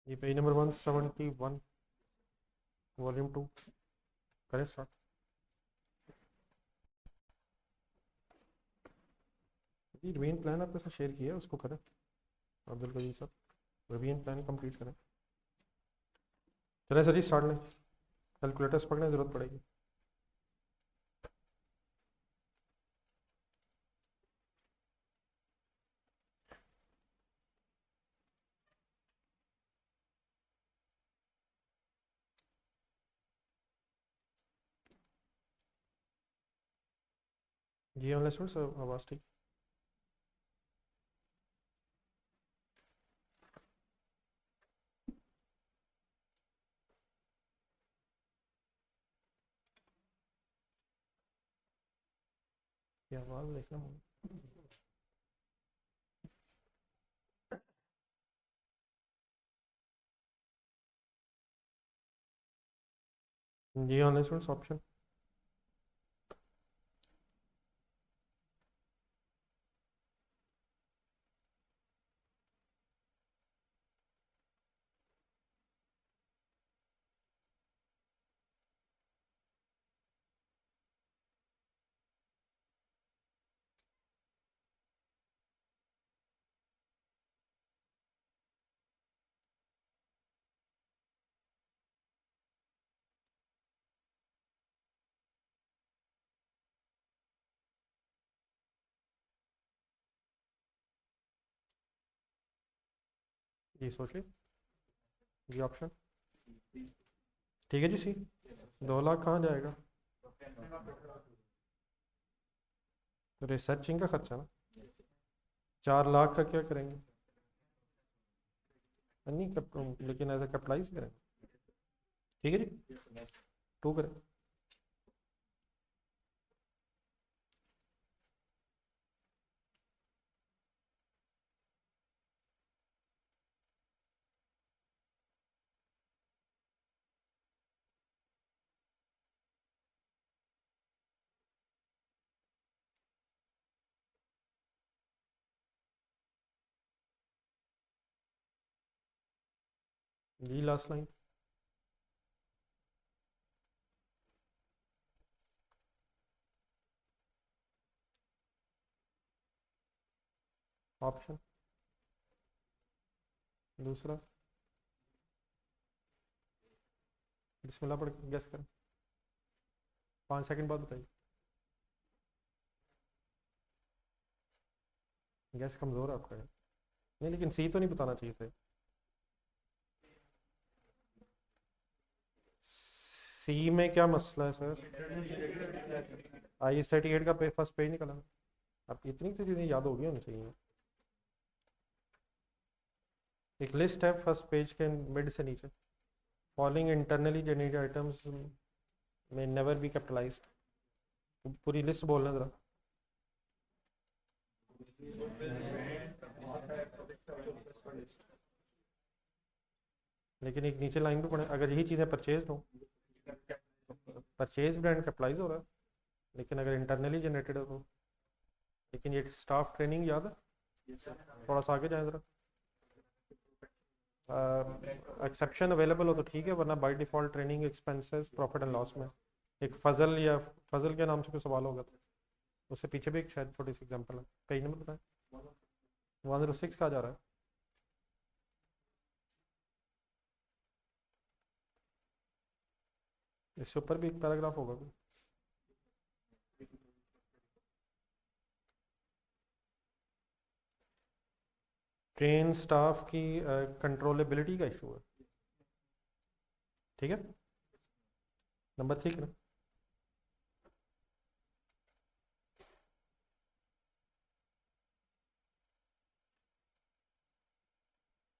ये page number 171, volume 2। करें start. ये रिवीजन प्लान आपके साथ शेयर किया है, उसको करें अब्दुल कदीर साहब। रिवीजन प्लान कंप्लीट करें। चलें सर जी स्टार्ट लें। कैलकुलेटर्स पकड़ने ज़रूरत पड़ेगी। जी ऑनलाइन स्टूडेंट्स, आवाज़ ठीक। ये आवाज़ देखना जी ऑनलाइन स्टूडेंट्स ऑप्शन। जी सोचिए। जी ऑप्शन। ठीक है जी सी। 2 लाख कहाँ जाएगा? रिसर्चिंग का खर्चा ना। 4 लाख का क्या करेंगे? नहीं लेकिन ऐसा कैपिटलाइज करें। ठीक है जी, 2 करें। जी लास्ट लाइन। ऑप्शन दूसरा। बिस्मिल्लाह पढ़ के गैस करें। 5 सेकंड बाद बताइए। गैस कमज़ोर है आपका। नहीं लेकिन सी तो नहीं बताना चाहिए थे। सी में क्या मसला है सर? I/38 का फर्स्ट पेज निकला। अब इतनी सी चीज़ें याद होगी होनी चाहिए। एक लिस्ट है फर्स्ट पेज के मिड से नीचे। फॉलोइंग इंटरनली जनरेटेड आइटम्स में नेवर बी कैपिटलाइज्ड। पूरी लिस्ट बोलना ज़रा। लेकिन एक नीचे लाइन पे पड़े, अगर यही चीज़ें परचेज हो तो परचेज ब्रांड कैपिटलाइज हो रहा है। लेकिन अगर इंटरनली जनरेटेड हो तो। लेकिन ये स्टाफ ट्रेनिंग याद है? थोड़ा सा आगे जाए ज़रा। एक्सेप्शन अवेलेबल हो तो ठीक है, वरना by default training expenses profit and loss में एक फजल या फजल के नाम से कोई सवाल होगा तो उससे पीछे भी एक शायद छोटी सी एग्जांपल है। पेज नंबर बताएं। 106 कहा जा रहा है। इससे ऊपर भी एक पैराग्राफ होगा कोई। ट्रेन स्टाफ की कंट्रोलेबिलिटी का इशू है। ठीक है, नंबर 3 ना।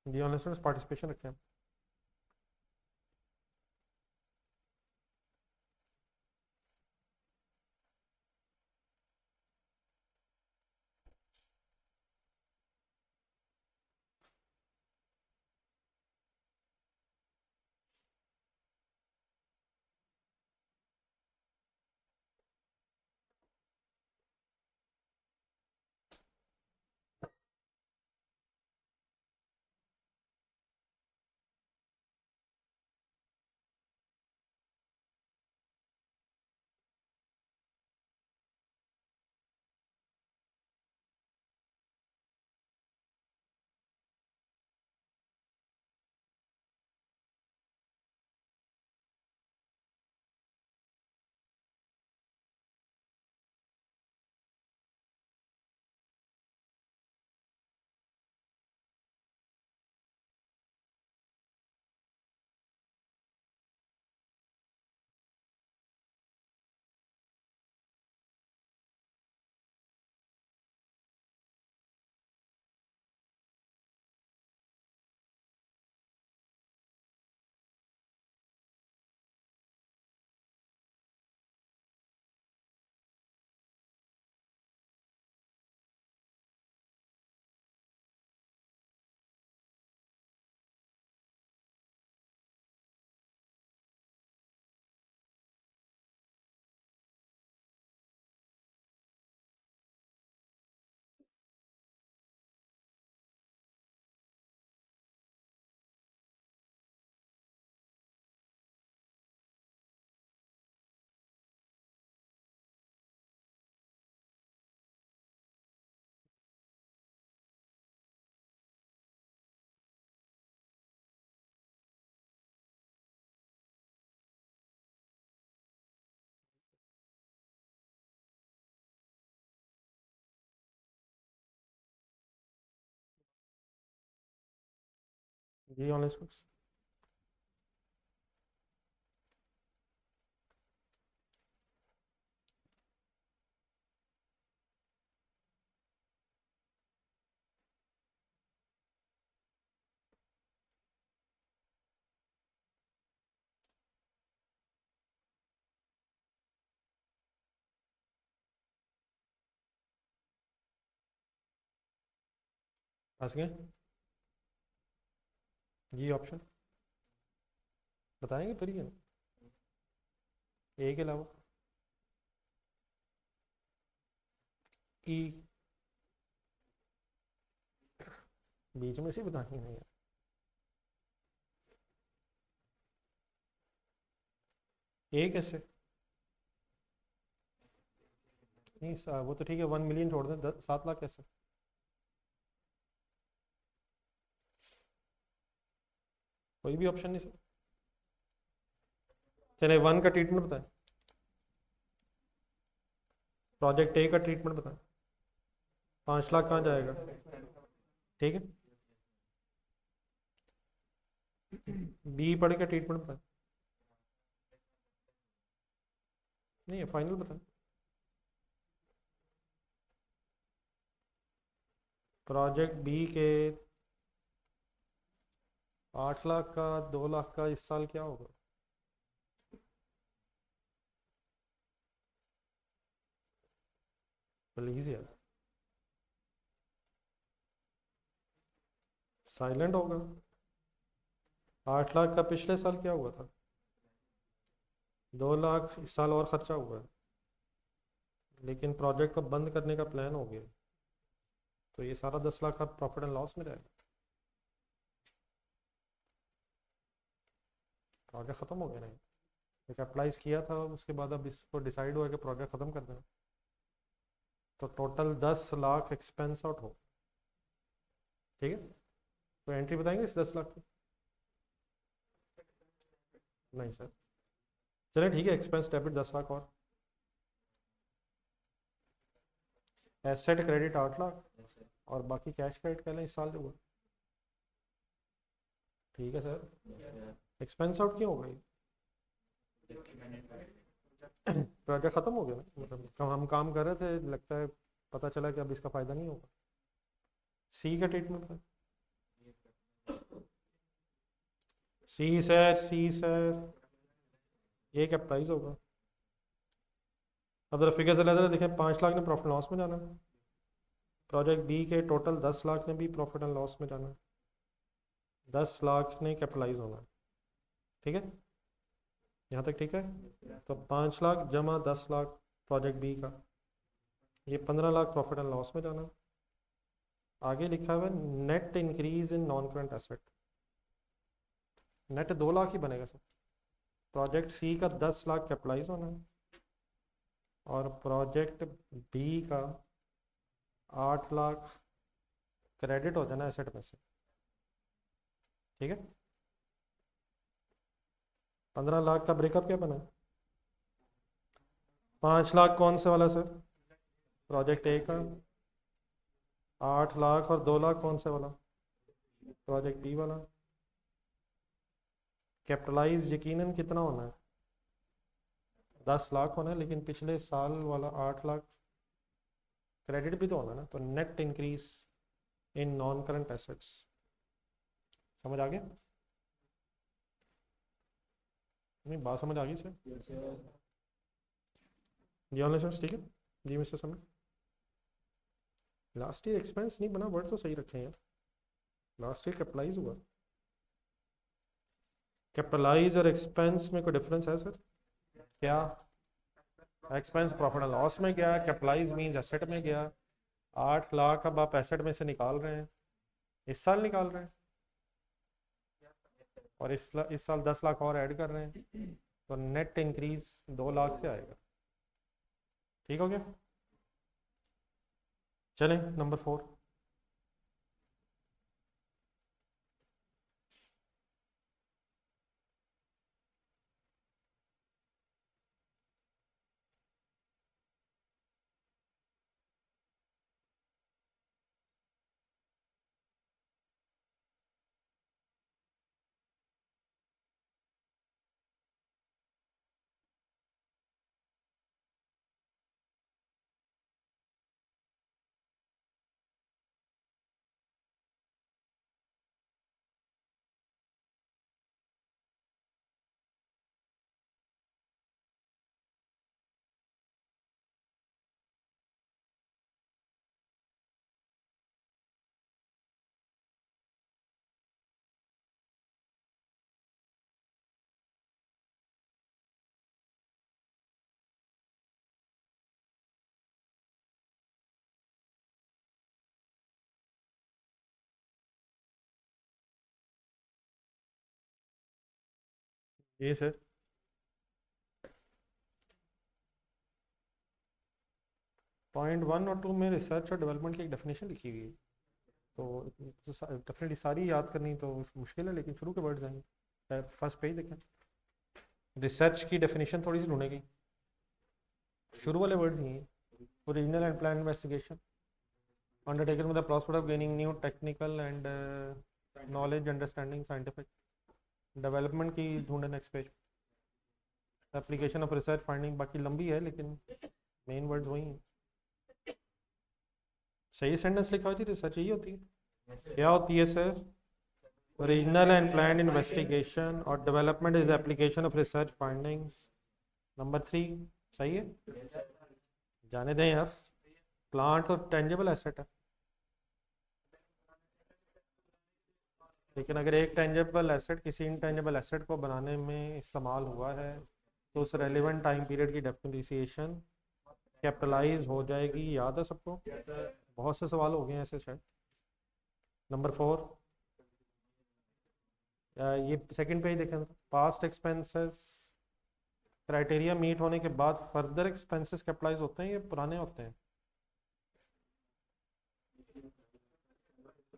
जी ऑनलाइन स्टूडेंट्स पार्टिसिपेशन रखें। जी ऑनलाइन स्कूल्स। फंस गए? जी ऑप्शन बताएंगे फिर ये, ए के अलावा। ई, बीच में से बतानी नहीं है। ए कैसे? नहीं वो तो ठीक है, 1 मिलियन छोड़ दें, 7 लाख कैसे? कोई भी ऑप्शन नहीं सर। चले 1 का ट्रीटमेंट बताएं, प्रोजेक्ट ए का ट्रीटमेंट बताएं। 5 लाख कहाँ जाएगा? ठीक है, बी पढ़ के ट्रीटमेंट बताएं। नहीं है, फाइनल बताएं। प्रोजेक्ट बी के 8 लाख का, 2 लाख का इस साल क्या होगा? प्लीज यार, साइलेंट होगा। 8 लाख का पिछले साल क्या हुआ था? 2 लाख इस साल और खर्चा हुआ है, लेकिन प्रोजेक्ट को बंद करने का प्लान हो गया, तो ये सारा 10 लाख का प्रॉफिट एंड लॉस में जाएगा। प्रोजेक्ट खत्म हो गया नहीं, एक अप्लाइज किया था, उसके बाद अब इसको डिसाइड हुआ कि प्रोजेक्ट खत्म कर देना, तो टोटल 10 लाख एक्सपेंस आउट हो। ठीक है, तो एंट्री बताएंगे इस 10 लाख की? नहीं सर। चलिए ठीक है, एक्सपेंस डेबिट 10 लाख और एसेट क्रेडिट 8 लाख और बाकी कैश क्रेडिट कह लें इस साल जो हुआ। ठीक है सर, एक्सपेंस आउट क्यों हो गई? प्रोजेक्ट खत्म हो गया ना, मतलब हम काम कर रहे थे, लगता है पता चला कि अब इसका फायदा नहीं होगा। सी का ट्रीटमेंट था। सी सर ये क्या प्राइस होगा? अब जरा फिगर से लग रहा है, देखें 5 लाख ने प्रॉफिट लॉस में जाना है, प्रोजेक्ट बी के टोटल 10 लाख ने भी प्रॉफिट एंड लॉस में जाना है, 10 लाख ने कैपिटलाइज होना है। ठीक है, यहाँ तक ठीक है? तो 5 लाख जमा 10 लाख प्रोजेक्ट बी का, ये 15 लाख प्रॉफिट एंड लॉस में जाना है। आगे लिखा हुआ है net increase in non current asset, net 2 lakh ही बनेगा सर। प्रोजेक्ट सी का 10 लाख कैपिटलाइज होना है और प्रोजेक्ट बी का 8 लाख क्रेडिट हो जाना एसेट में से। ठीक है, 15 लाख का ब्रेकअप क्या बना है? 5 लाख कौन से वाला सर? प्रोजेक्ट ए का। 8 लाख और 2 लाख कौन से वाला? प्रोजेक्ट बी वाला। कैपिटलाइज यकीनन कितना होना है? 10 लाख होना है, लेकिन पिछले साल वाला 8 लाख क्रेडिट भी तो होना है ना, तो net increase in non current assets. समझ आ गया? नहीं बात समझ आ गई सर? जी ऑनलाइन सर ठीक है। जी मिस्टर समय, लास्ट ईयर एक्सपेंस नहीं बना, वर्ड तो सही रखे हैं यार, लास्ट ईयर कैपिटलाइज हुआ। कैपिटलाइज और एक्सपेंस में कोई डिफरेंस है सर? क्या? एक्सपेंस प्रॉफिट एंड लॉस में गया, कैपिटलाइज मींस एसेट में गया। 8 लाख अब आप एसेट में से निकाल रहे हैं, इस साल निकाल रहे हैं, और इस साल 10 लाख और ऐड कर रहे हैं, तो नेट इंक्रीज 2 लाख से आएगा। ठीक हो गया? चलें नंबर 4। ये सर पॉइंट 1 और 2 में रिसर्च और डेवलपमेंट की एक डेफिनेशन लिखी हुई है, तो डेफिनेटली सारी याद करनी तो मुश्किल है, लेकिन शुरू के वर्ड्स आएंगे। फर्स्ट पेज देखें, रिसर्च की डेफिनेशन थोड़ी सी ढूंढेगी, शुरू वाले वर्ड्स ही हैं। Original and plan investigation undertaken with the prospect of gaining new technical and knowledge, understanding, scientific development की ढूंढे next page. Application of research finding बाकी लंबी है लेकिन मेन वर्ड्स वही हैं। सही सेंटेंस लिखा हो जी, रिसर्च यही होती है। क्या होती है sir? Original and plan investigation और development is application of research findings. Number 3 सही है, जाने दें यार। प्लांट तो टेंजिबल एसेट है, लेकिन अगर एक टेंजिबल एसेट किसी इनटेंजिबल एसेट को बनाने में इस्तेमाल हुआ है तो उस रेलिवेंट टाइम पीरियड की डेप्रिसिएशन कैपिटलाइज हो जाएगी। याद है सबको? बहुत से सवाल हो गए हैं ऐसे शायद। नंबर 4 ये सेकंड पेज देखें, पास्ट एक्सपेंसेस क्राइटेरिया मीट होने के बाद फर्दर एक्सपेंसेस कैपिटलाइज होते हैं, ये पुराने होते हैं।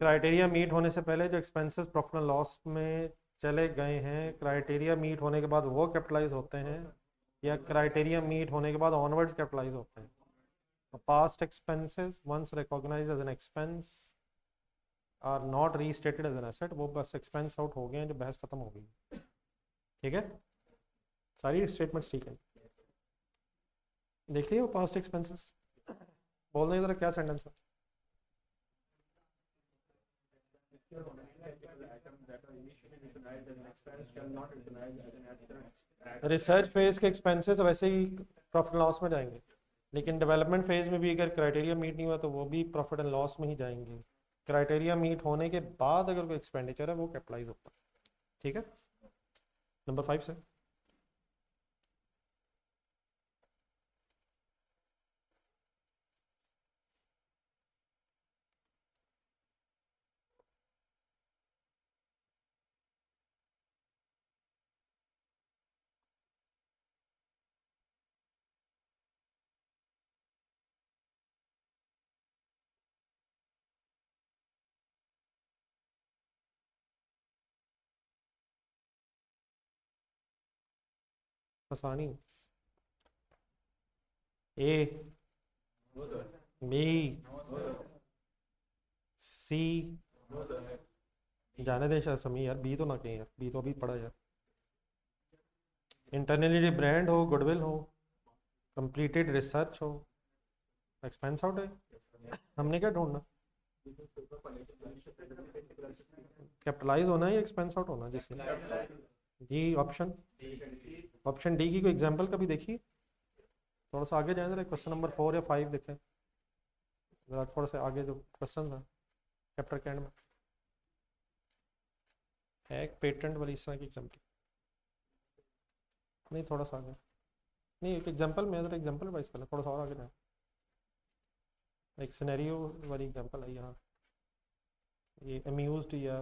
क्राइटेरिया मीट होने से पहले जो एक्सपेंसेस प्रॉफिट एंड लॉस में चले गए हैं, क्राइटेरिया मीट होने के बाद वो कैपिटलाइज होते हैं, या क्राइटेरिया मीट होने के बाद ऑनवर्ड्स कैपिटलाइज होते हैं। तो past expenses once recognised as an expense are not restated as an asset, वो बस एक्सपेंस आउट हो गए हैं, जो बहस खत्म हो गई। ठीक है, सारी स्टेटमेंट्स ठीक है। देख लिया वो पास्ट एक्सपेंसेस, बोल दें जरा क्या सेंटेंस है। रिसर्च फेज के एक्सपेंसेस वैसे ही प्रॉफिट एंड लॉस में जाएंगे, लेकिन डेवलपमेंट फेज में भी अगर क्राइटेरिया मीट नहीं हुआ तो वो भी प्रॉफिट एंड लॉस में ही जाएंगे। क्राइटेरिया मीट होने के बाद अगर कोई एक्सपेंडिचर है वो कैपिटलाइज होता है। ठीक है, नंबर 5 से आसानी। ए, बी, सी, जाने दे शायद समी यार, बी तो ना कहीं यार, बी तो अभी पढ़ा यार। इंटरनली ब्रांड हो, गुडविल हो, कंप्लीटेड रिसर्च हो, एक्सपेंस आउट है। हमने क्या ढूंढना? कैपिटलाइज होना है या एक्सपेंस आउट होना? जैसे जी ऑप्शन डी की कोई एग्जांपल कभी देखिए। थोड़ा सा आगे जाए जरा, क्वेश्चन नंबर 4 या 5 देखें जरा, थोड़ा सा आगे जो क्वेश्चन है चैप्टर के एंड में है एक पेटेंट वाली इस तरह की एग्जाम्पल। नहीं थोड़ा सा आगे, नहीं एक एग्जाम्पल में जरा, एग्जाम्पल वाइज पहले थोड़ा सा और आगे जाए, एक सिनेरियो वाली एग्जाम्पल है यहाँ, ये अम्यूज्ड या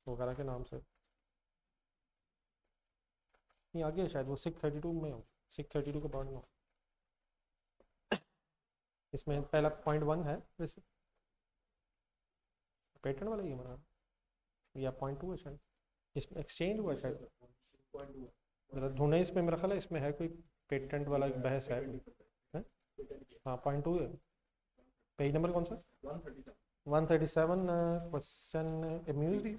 वगैरह के नाम से। नहीं आगे शायद वो 632 में हो, 632 के बाद में हो। इसमें पहला पॉइंट 1 है वैसे पेटेंट वाला ही हमारा, या पॉइंट 2 है शायद, इसमें एक्सचेंज हुआ शायद। जरा ढूंढे इसमें, मेरा ख्याल है इसमें है कोई पेटेंट वाला बहस है, है? हाँ पॉइंट 2 है। पेज नंबर कौन सा? 137 question amused,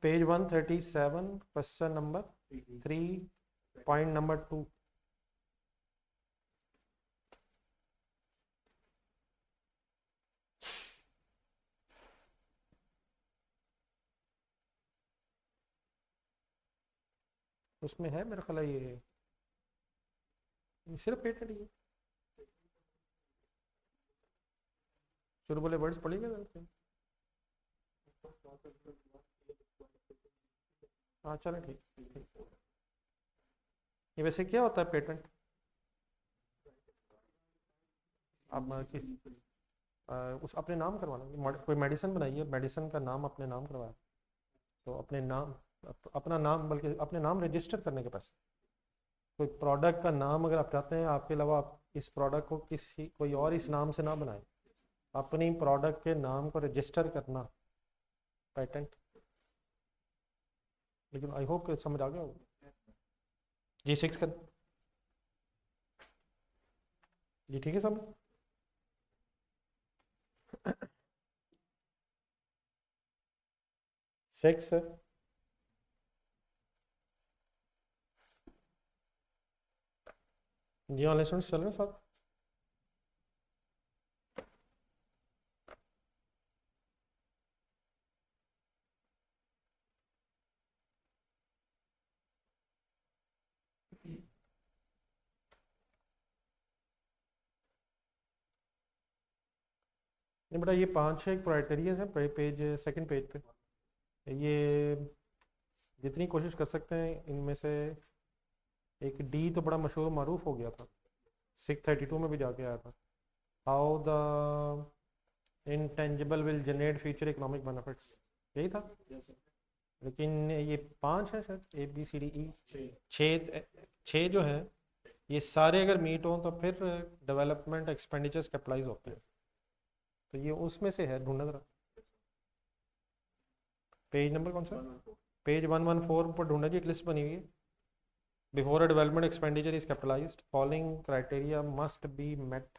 page 137 question number 3 point number 2। उसमें है मेरा ख्याल है ये सिर्फ पेटेंट ही है। शुरू वाले वर्ड्स पढ़िएगा। हाँ चलो ठीक। ये वैसे क्या होता है पेटेंट? आप किस उस अपने नाम करवाना, कोई मेडिसिन बनाई है, मेडिसिन का नाम अपने नाम करवाया, तो अपने नाम अपना नाम, बल्कि अपने नाम रजिस्टर करने के पैसे। कोई प्रोडक्ट का नाम अगर आप चाहते हैं आपके अलावा आप इस प्रोडक्ट को किसी कोई और इस नाम से ना बनाए, अपनी प्रोडक्ट के नाम को रजिस्टर करना, पेटेंट। लेकिन आई होप समझ आ गया होगा। जी 6 का, जी ठीक है सब। 6 है। जी ऑनलाइन स्टूडेंट्स चल रहे हैं साथ। नहीं बेटा, ये 5-6 क्राइटेरियाज हैं पेज, सेकंड पेज पे। ये जितनी कोशिश कर सकते हैं इनमें से एक डी तो बड़ा मशहूर मारूफ हो गया था, 632 में भी जाके आया था। How the intangible will generate future economic benefits, यही था। लेकिन ये 5 है शायद, A B C D E, छः जो है ये सारे अगर मीट हों तो फिर डेवलपमेंट एक्सपेंडिचर्स कैपिटलाइज होते हैं। तो ये उसमें से है, ढूंढना जरा। पेज नंबर कौन सा? पेज 114 पर ढूंढा जी, एक लिस्ट बनी हुई है। Before a development expenditure is capitalised following criteria must be met.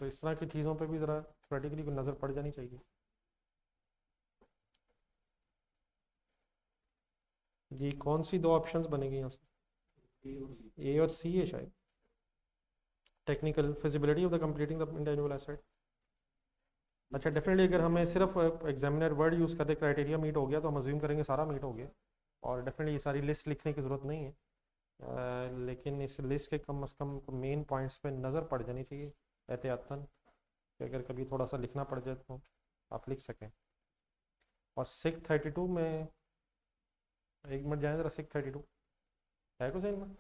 तो इस तरह की चीज़ों पे भी ज़रा थ्योरेटिकली कोई नज़र पड़ जानी चाहिए। जी कौन सी दो ऑप्शंस बनेगी यहाँ से? ए और सी है शायद। Technical feasibility of the completing the intangible asset. अच्छा डेफिनेटली अगर हमें सिर्फ एग्जामिनर वर्ड यूज़ करते क्राइटेरिया मीट हो गया तो हम अज्यूम करेंगे सारा मीट हो गया, और डेफिनेटली ये सारी लिस्ट लिखने की ज़रूरत नहीं है। लेकिन इस लिस्ट के कम से कम मेन पॉइंट्स पे नज़र पड़ जानी चाहिए एहतियातन, कि अगर कभी थोड़ा सा लिखना पड़ जाए तो आप लिख सकें। और 632 में एक मिनट जाए ज़रा, 632 है कुछ इनमें?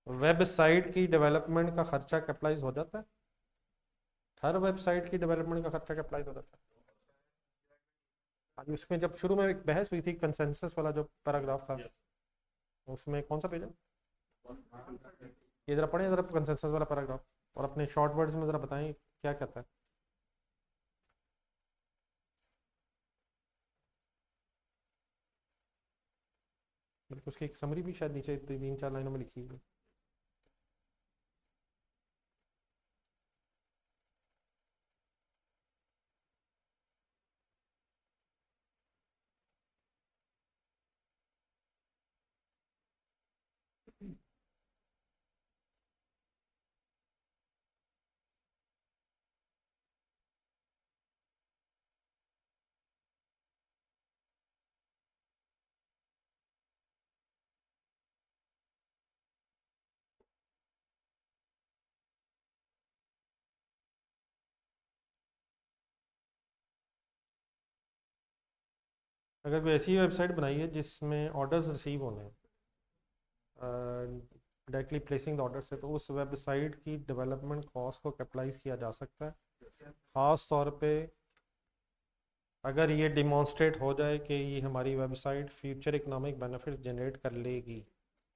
वेबसाइट की डेवलपमेंट का खर्चा कैपिटलाइज हो जाता है? हर वेबसाइट की डेवलपमेंट का खर्चा कैपिटलाइज हो जाता है। अभी उसमें जब शुरू में एक बहस हुई थी कंसेंसस वाला जो पैराग्राफ था, उसमें कौन सा पेज है ये जरा पढ़ें जरा, कंसेंसस वाला पैराग्राफ, और अपने शॉर्ट वर्ड्स में जरा बताएं क्या कहता है। बल्कि उसकी एक समरी भी शायद नीचे 3-4 लाइनों में लिखी हुई है। अगर कोई ऐसी वेबसाइट बनाई है जिसमें ऑर्डर्स रिसीव होने हैं, डायरेक्टली प्लेसिंग द ऑर्डर से, तो उस वेबसाइट की डेवलपमेंट कॉस्ट को कैपिटलाइज किया जा सकता है। ख़ास तौर पे अगर ये डिमॉन्स्ट्रेट हो जाए कि ये हमारी website future economic benefit generate कर लेगी,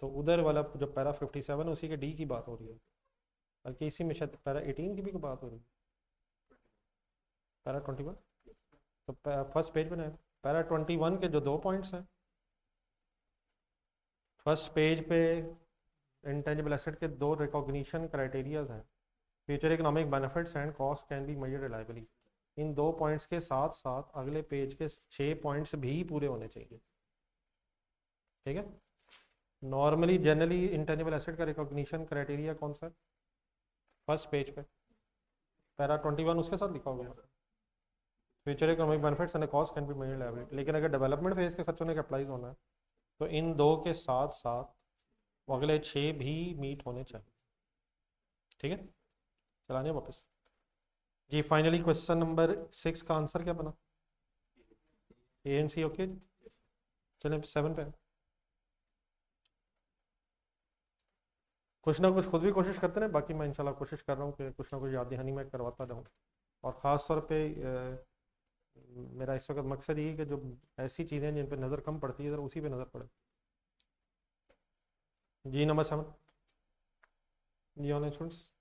तो उधर वाला जो पैरा 57 उसी के डी की बात हो रही है, बल्कि इसी में शायद पैरा 18 की भी बात हो रही है। पैरा 21 तो फर्स्ट पेज बनाए, पैरा 21 के जो 2 पॉइंट्स हैं, फर्स्ट पेज पे इंटेंजिबल एसेट के 2 रिकॉग्निशन क्राइटेरियाज हैं, future economic benefits and cost can be measured reliably. In 2 points के साथ साथ अगले पेज के 6 पॉइंट्स भी पूरे होने चाहिए। ठीक है। नॉर्मली जनरली इंटेंजिबल एसेट का रिकॉग्निशन क्राइटेरिया कौन सा है? फर्स्ट पेज पे पैरा 21 उसके साथ लिखा होगा, future economic benefits and cost can be measured reliably. लेकिन अगर डेवलपमेंट फेज के खर्चों ने कैपिटलाइज होना है तो इन 2 के साथ साथ अगले 6 भी मीट होने चाहिए। ठीक है, चलाने वापस। जी फाइनली क्वेश्चन नंबर 6 का आंसर क्या बना? A and C okay. चलें 7 पे। कुछ ना कुछ खुद भी कोशिश करते हैं, बाकी मैं इंशाल्लाह कोशिश कर रहा हूँ कि कुछ ना कुछ याद दहानी मैं करवाता रहूँ। और ख़ास तौर पे मेरा इस वक्त मकसद ये है कि जो ऐसी चीज़ें जिन पर नज़र कम पड़ती है ज़रा उसी पे नज़र पड़े। जी नंबर 7। जी ऑनलाइन स्टूडेंट्स।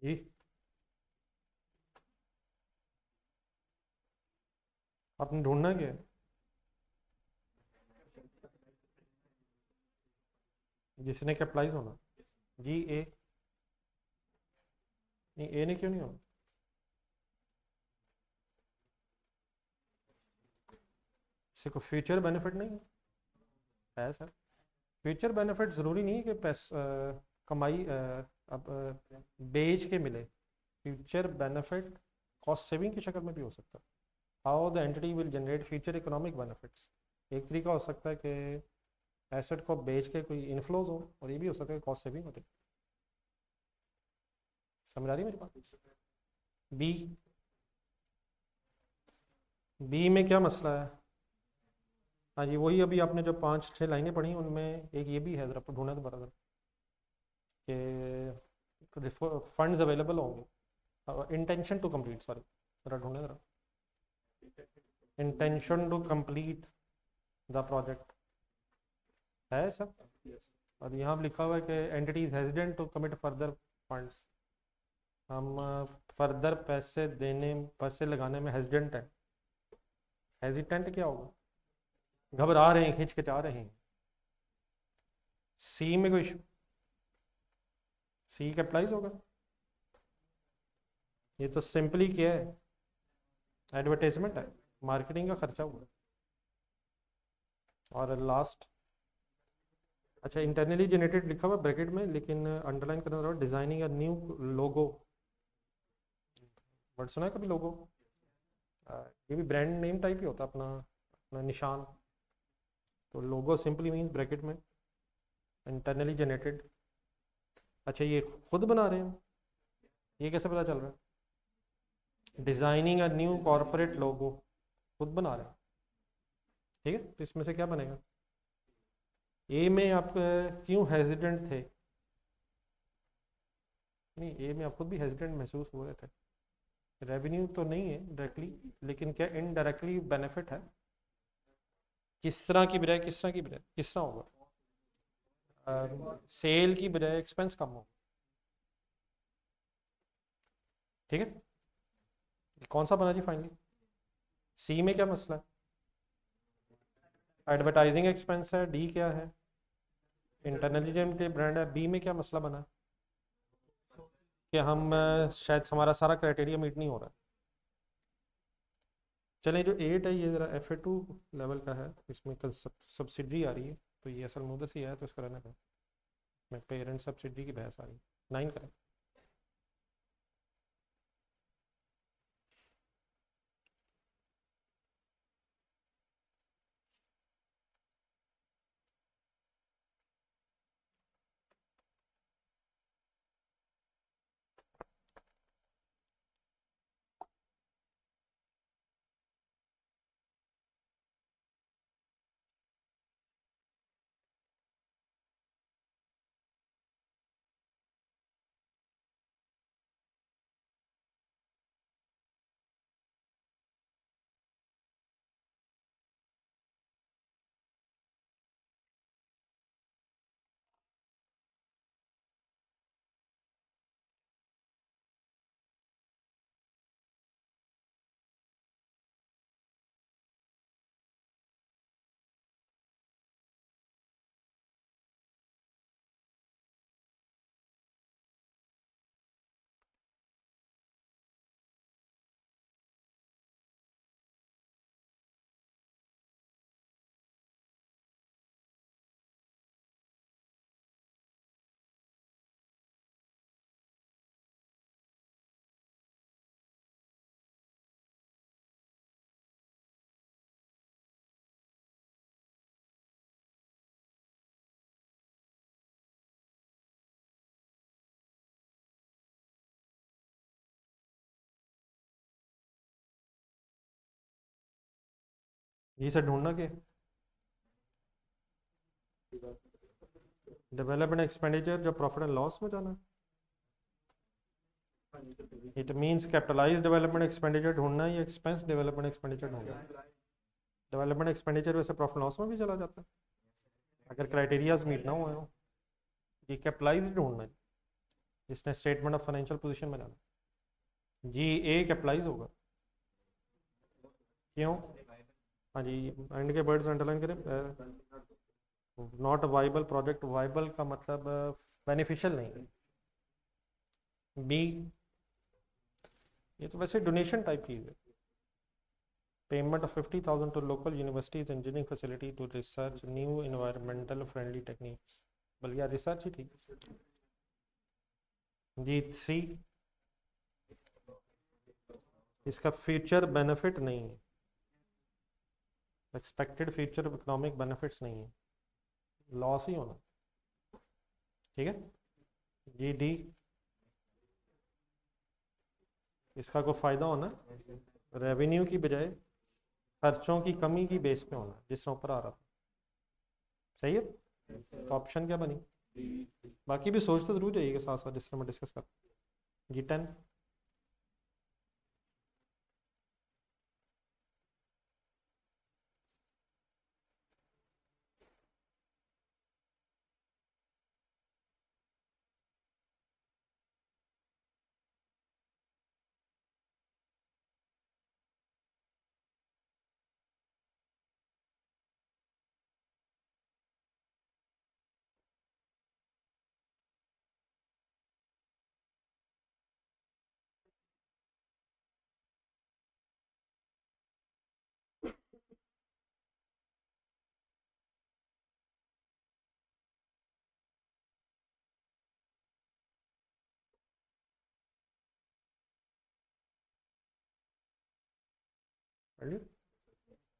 जी आपने ढूंढना क्या है? जिसने कैपिटलाइज होना। जी ए। नहीं ए ने क्यों नहीं होना? इससे कोई फ्यूचर बेनिफिट नहीं है सर। फ्यूचर बेनिफिट ज़रूरी नहीं है कि कमाई अब बेच के मिले। फ्यूचर बेनिफिट कॉस्ट सेविंग की शक्ल में भी हो सकता है। How the entity will generate future economic benefits. एक तरीका हो सकता है कि एसेट को बेच के कोई इनफ्लोज हो, और ये भी हो सकता है कॉस्ट सेविंग हो। समझ आ रही है मेरी बात? बी। बी में क्या मसला है? हाँ जी, वही अभी आपने जो 5-6 लाइनें पढ़ी उनमें एक ये भी है, ज़रा ढूंढना तो बराबर कि फंड्स अवेलेबल होंगे। इंटेंशन टू कंप्लीट, सॉरी, ज़रा ढूंढे ज़रा। Intention to complete the project है सब। और यहाँ पे लिखा हुआ है कि entity is hesitant to commit further funds. हम फर्दर पैसे लगाने में हेजिडेंट है। हेजिटेंट क्या होगा? घबरा रहे हैं, हिचकिचा रहे हैं। सी में कोई सी कैपिटलाइज होगा? ये तो सिंपली क्या है? एडवर्टाइजमेंट है, मार्केटिंग का खर्चा हुआ। और लास्ट, अच्छा इंटरनली जनरेटेड लिखा हुआ ब्रैकेट में, लेकिन अंडरलाइन करना रहा designing a new logo. Word सुना है कभी लोगो? ये भी ब्रांड नेम टाइप ही होता है, अपना अपना निशान। तो लोगो सिंपली मीन्स ब्रैकेट में इंटरनली जनरेटेड। अच्छा ये खुद बना रहे हैं? ये कैसे पता चल रहा है? डिजाइनिंग अ न्यू कॉर्पोरेट लोगो, खुद बना रहे हैं। ठीक है, तो इसमें से क्या बनेगा? ए में आप क्यों हेजिडेंट थे? नहीं, ए में आप खुद भी हेजिडेंट महसूस हो रहे थे। रेवेन्यू तो नहीं है डायरेक्टली, लेकिन क्या इनडायरेक्टली बेनिफिट है? किस तरह की बजाय किस तरह की बजाय किस तरह होगा? सेल की बजाय एक्सपेंस कम हो। ठीक है, कौन सा बना जी फाइनली? सी में क्या मसला है? एडवर्टाइजिंग एक्सपेंस है। डी क्या है? इंटरनली जनरेटेड ब्रांड है। बी में क्या मसला बना कि हम शायद हमारा सारा क्राइटेरिया मीट नहीं हो रहा है। चलें, जो 8 है ये ज़रा FA2 लेवल का है, इसमें कल सब्सिडी आ रही है, तो ये असल में उधर से आया, तो इसका रहना है। मैं पेरेंट सब्सिडी की बहस आ रही है। 9 करें। जी सर ढूंढना क्या? डेवलपमेंट एक्सपेंडिचर जो प्रॉफिट एंड लॉस में जाना, it means capitalise development expenditure ढूंढना है या एक्सपेंस डेवलपमेंट एक्सपेंडिचर ढूंढना है? डेवलपमेंट एक्सपेंडिचर वैसे प्रॉफिट लॉस में भी चला जाता है अगर क्राइटेरियाज मीट ना हुए हो। ये कैपिटलाइज ढूंढना है जिसने स्टेटमेंट ऑफ फाइनेंशियल पोजीशन में जाना। जी ए कैपिटलाइज होगा। क्यों? हाँ जी, एंड के वर्ड्स अंडरलाइन करें। नॉट वाइबल प्रोजेक्ट, वाइबल का मतलब बेनिफिशियल नहीं है। बी, ये तो वैसे डोनेशन टाइप चीज है। Payment of 50,000 to local universities engineering facility to research new environmental friendly techniques. बल्कि रिसर्च ही ठीक। जी सी, इसका फ्यूचर बेनिफिट नहीं है, एक्सपेक्टेड फ्यूचर इकोनॉमिक बेनिफिट्स नहीं है, लॉस ही होना। ठीक है। जी डी, इसका कोई फायदा होना, रेवेन्यू की बजाय खर्चों की कमी की बेस पे होना जिस तरह ऊपर आ रहा था। सही है। तो ऑप्शन क्या बनी? बाकी भी सोचते जरूर जाइएगा साथ साथ जिस तरह मैं डिस्कस कर। जी 10,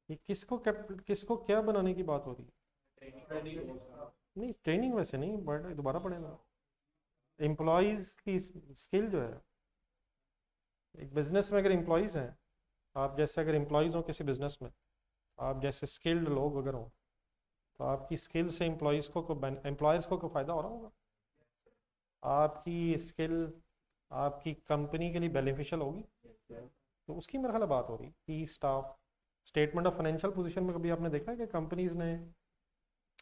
ये किसको क्या बनाने की बात हो रही है? नहीं ट्रेनिंग वैसे नहीं, बट दोबारा पढ़ेगा। एम्प्लॉयज़ की स्किल जो है, एक बिजनेस में अगर एम्प्लॉयज़ हैं, आप जैसे अगर एम्प्लॉयज़ हो किसी बिजनेस में, आप जैसे स्किल्ड लोग अगर हो, तो आपकी स्किल से एम्प्लॉयज़ को एम्प्लॉयर्स को फ़ायदा हो रहा होगा। आपकी स्किल आपकी कंपनी के लिए बेनिफिशियल होगी, तो उसकी मेरे ख्याल बात हो रही कि staff statement of financial position में कभी आपने देखा है कि कंपनीज ने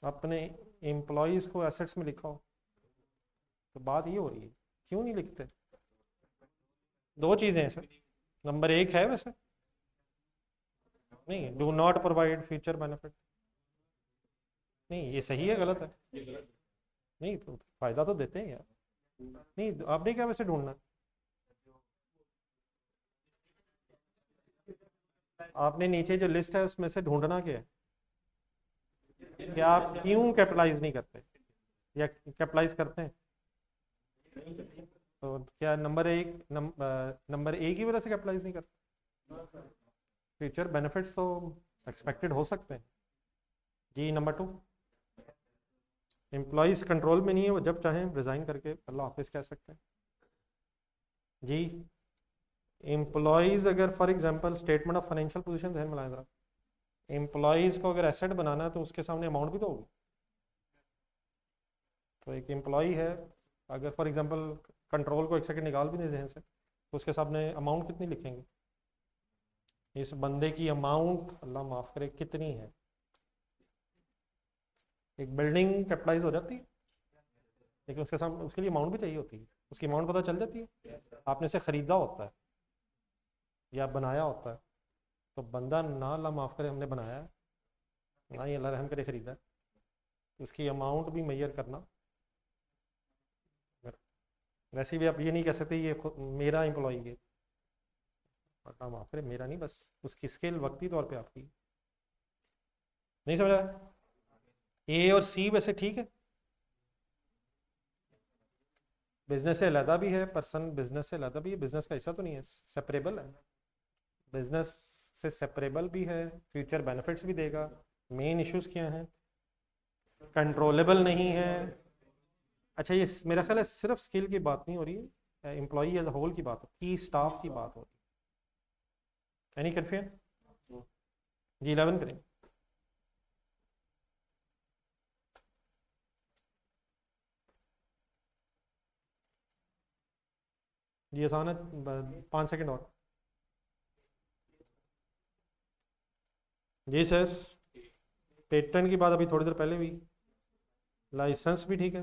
अपने एम्प्लॉयज़ को एसेट्स में लिखा हो? तो बात ये हो रही है क्यों नहीं लिखते। दो चीज़ें हैं सर, नंबर एक है वैसे, नहीं do not provide future benefit, नहीं ये सही है गलत है? नहीं तो फायदा तो देते हैं यार। नहीं आपने क्या वैसे ढूंढना, आपने नीचे जो लिस्ट है उसमें से ढूंढना क्या है कि आप क्यों कैपिटलाइज नहीं करते या कैपिटलाइज करते हैं। तो क्या नंबर ए की वजह से कैपिटलाइज नहीं करते? फ्यूचर बेनिफिट्स तो एक्सपेक्टेड हो सकते हैं। जी नंबर 2, एम्प्लॉयज़ कंट्रोल में नहीं है, वो जब चाहें रिज़ाइन करके अल्लाह हाफिज़ कह सकते हैं। जी एम्प्लॉयज़ अगर for example statement of financial position ध्यान में लाएं जरा, एम्प्लॉयज़ को अगर एसेट बनाना है तो उसके सामने अमाउंट भी तो होगी। तो एक एम्प्लॉय है, अगर फॉर एग्जांपल कंट्रोल को एक सेकंड निकाल भी दें जहन से, तो उसके सामने अमाउंट कितनी लिखेंगे? इस बंदे की अमाउंट अल्लाह माफ़ करे कितनी है? एक बिल्डिंग कैपिटलाइज हो जाती है, लेकिन उसके सामने उसके लिए अमाउंट भी चाहिए होती है, उसकी अमाउंट पता चल जाती है। आपने इसे ख़रीदा होता है या बनाया होता है, तो बंदा ना अल्लाह माफ़ करे हमने बनाया है, ना ही अल्लाह रहम करे ख़रीदा है, तो उसकी अमाउंट भी मैयर करना। वैसे भी आप ये नहीं कह सकते ये मेरा एम्प्लॉई है, अल्लाह माफ़ करे मेरा नहीं, बस उसकी स्किल वक्ती तौर पे आपकी। नहीं समझा? ए और सी वैसे ठीक है, बिजनेस से अलहदा भी है, पर्सन बिजनेस से अलहदा भी है, बिजनेस का हिस्सा तो नहीं है, सेपरेबल है, बिजनेस से सेपरेबल भी है, फ्यूचर बेनिफिट्स भी देगा। मेन इश्यूज क्या हैं? कंट्रोलेबल नहीं है। अच्छा ये मेरा ख्याल है सिर्फ स्किल की बात नहीं हो रही है, एम्प्लॉई एज होल की बात, की स्टाफ की बात हो रही है। Any confusion? जी 11 करें। ये आसान है, 5 सेकंड और। जी सर, पेटेंट की बात अभी थोड़ी देर पहले हुई, लाइसेंस भी ठीक है,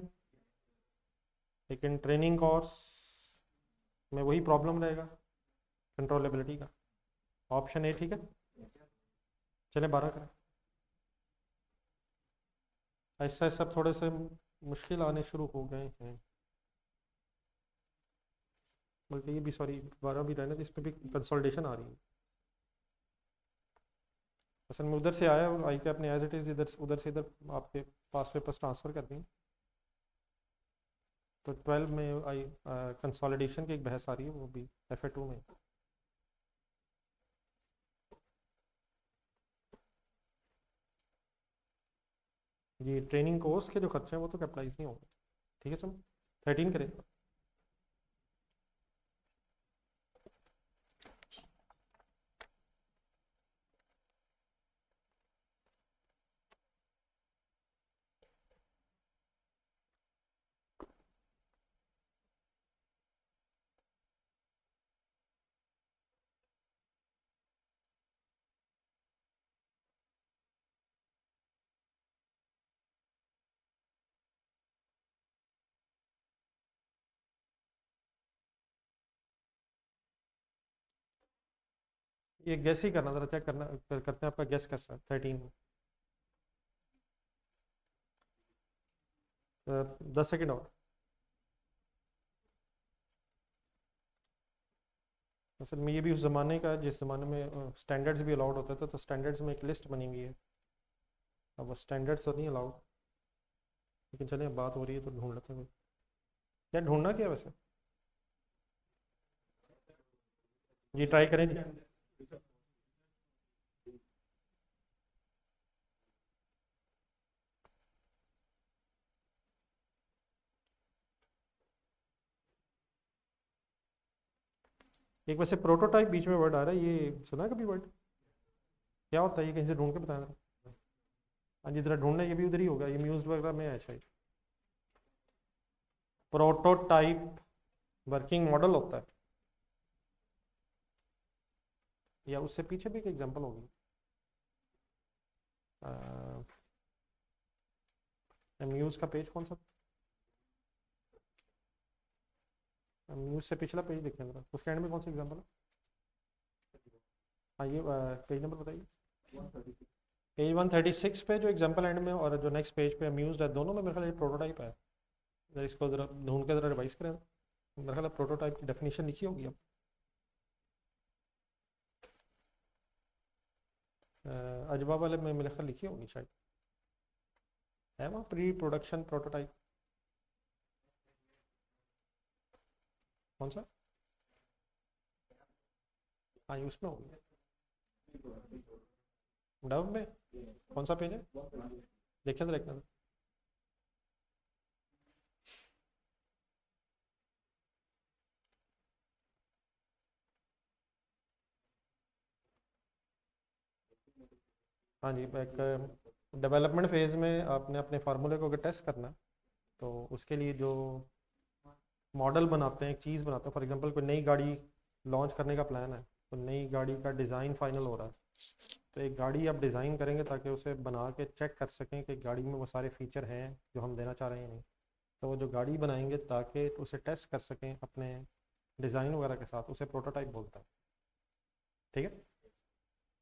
लेकिन ट्रेनिंग कोर्स में वही प्रॉब्लम रहेगा कंट्रोलेबिलिटी का। ऑप्शन ए ठीक है, चले 12 करें। ऐसा ऐसा थोड़े से मुश्किल आने शुरू हो गए हैं, बल्कि ये भी सॉरी 12 भी रहने, इस पर भी कंसोलिडेशन आ रही है। असल में उधर से आया, आई के अपने एज इट इज़ इधर उधर से इधर आपके पास पेपर्स ट्रांसफ़र कर दी। तो 12 में आई कंसोलिडेशन की एक बहस आ रही है, वो भी FA2 में। ये ट्रेनिंग कोर्स के जो खर्चे हैं वो तो कैपिटलाइज नहीं होंगे, ठीक है सर। 13 करें। ये गैस ही करना, ज़रा चेक करना करते हैं आपका गैस कैसा है 13 में। 10 सेकेंड और। असल में ये भी उस ज़माने का है जिस ज़माने में स्टैंडर्ड्स भी अलाउड होते थे, तो स्टैंडर्ड्स में एक लिस्ट बनी हुई है, अब वो स्टैंडर्ड्स तो नहीं अलाउड, लेकिन चलिए बात हो रही है तो ढूंढ लेते हैं। क्या ढूंढना क्या है वैसे, ये ट्राई करें जी। एक वैसे प्रोटोटाइप बीच में वर्ड आ रहा है, ये सुना है कभी वर्ड, क्या होता है ये, कहीं से ढूंढ के बताया जरा। हाँ जी, जरा ढूंढना, ये भी उधर ही होगा, ये म्यूज वगैरह में है शायद। प्रोटोटाइप वर्किंग मॉडल होता है, या उससे पीछे भी एक एग्जांपल होगी। म्यूज का पेज कौन सा, म्यूज से पिछला पेज देखें जरा, उसके एंड में कौन सा एग्जांपल है। हाँ ये पेज नंबर बताइए। पेज 136 पे जो एग्जांपल एंड में और जो नेक्स्ट पेज पे अम्यूज्ड है, दोनों में मेरे ख्याल ये प्रोटोटाइप है। जरा इसको जरा ढूंढ के जरा रिवाइज करें, मेरे ख्याल प्रोटोटाइप की डेफिनेशन लिखी होगी अब। अजवा वाले में मेरे ख्याल लिखी होगी शायद, है वहाँ प्री प्रोडक्शन प्रोटोटाइप, कौन सा। हाँ ये उसमें होगी, डव में कौन सा पेज है, देखिए जरा एक नजर। हाँ जी, एक डेवलपमेंट फेज में आपने अपने फार्मूले को अगर टेस्ट करना है, तो उसके लिए जो मॉडल बनाते हैं, एक चीज़ बनाते हैं, फॉर एग्जांपल कोई नई गाड़ी लॉन्च करने का प्लान है, तो नई गाड़ी का डिज़ाइन फाइनल हो रहा है, तो एक गाड़ी आप डिज़ाइन करेंगे ताकि उसे बना के चेक कर सकें कि गाड़ी में वो सारे फीचर हैं जो हम देना चाह रहे हैं नहीं। तो वो जो गाड़ी बनाएंगे ताकि उसे टेस्ट कर सकें अपने डिज़ाइन वगैरह के साथ, उसे प्रोटोटाइप बोलता है, ठीक है।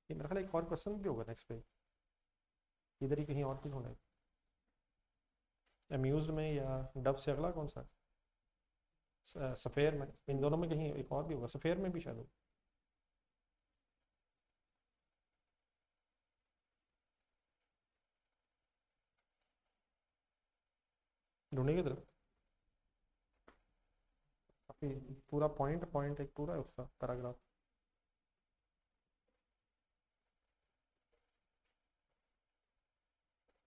ये मेरा ख्याल एक और क्वेश्चन भी होगा नेक्स्ट पे, इधर ही कहीं और भी होना है। अम्यूज में या डब से अगला कौन सा है, सफ़ेयर में, इन दोनों में कहीं एक और भी होगा, सफ़ेयर में भी शायद होगा। ढूंढेंगे इधर, काफ़ी पूरा पॉइंट पॉइंट एक पूरा है उसका पैराग्राफ।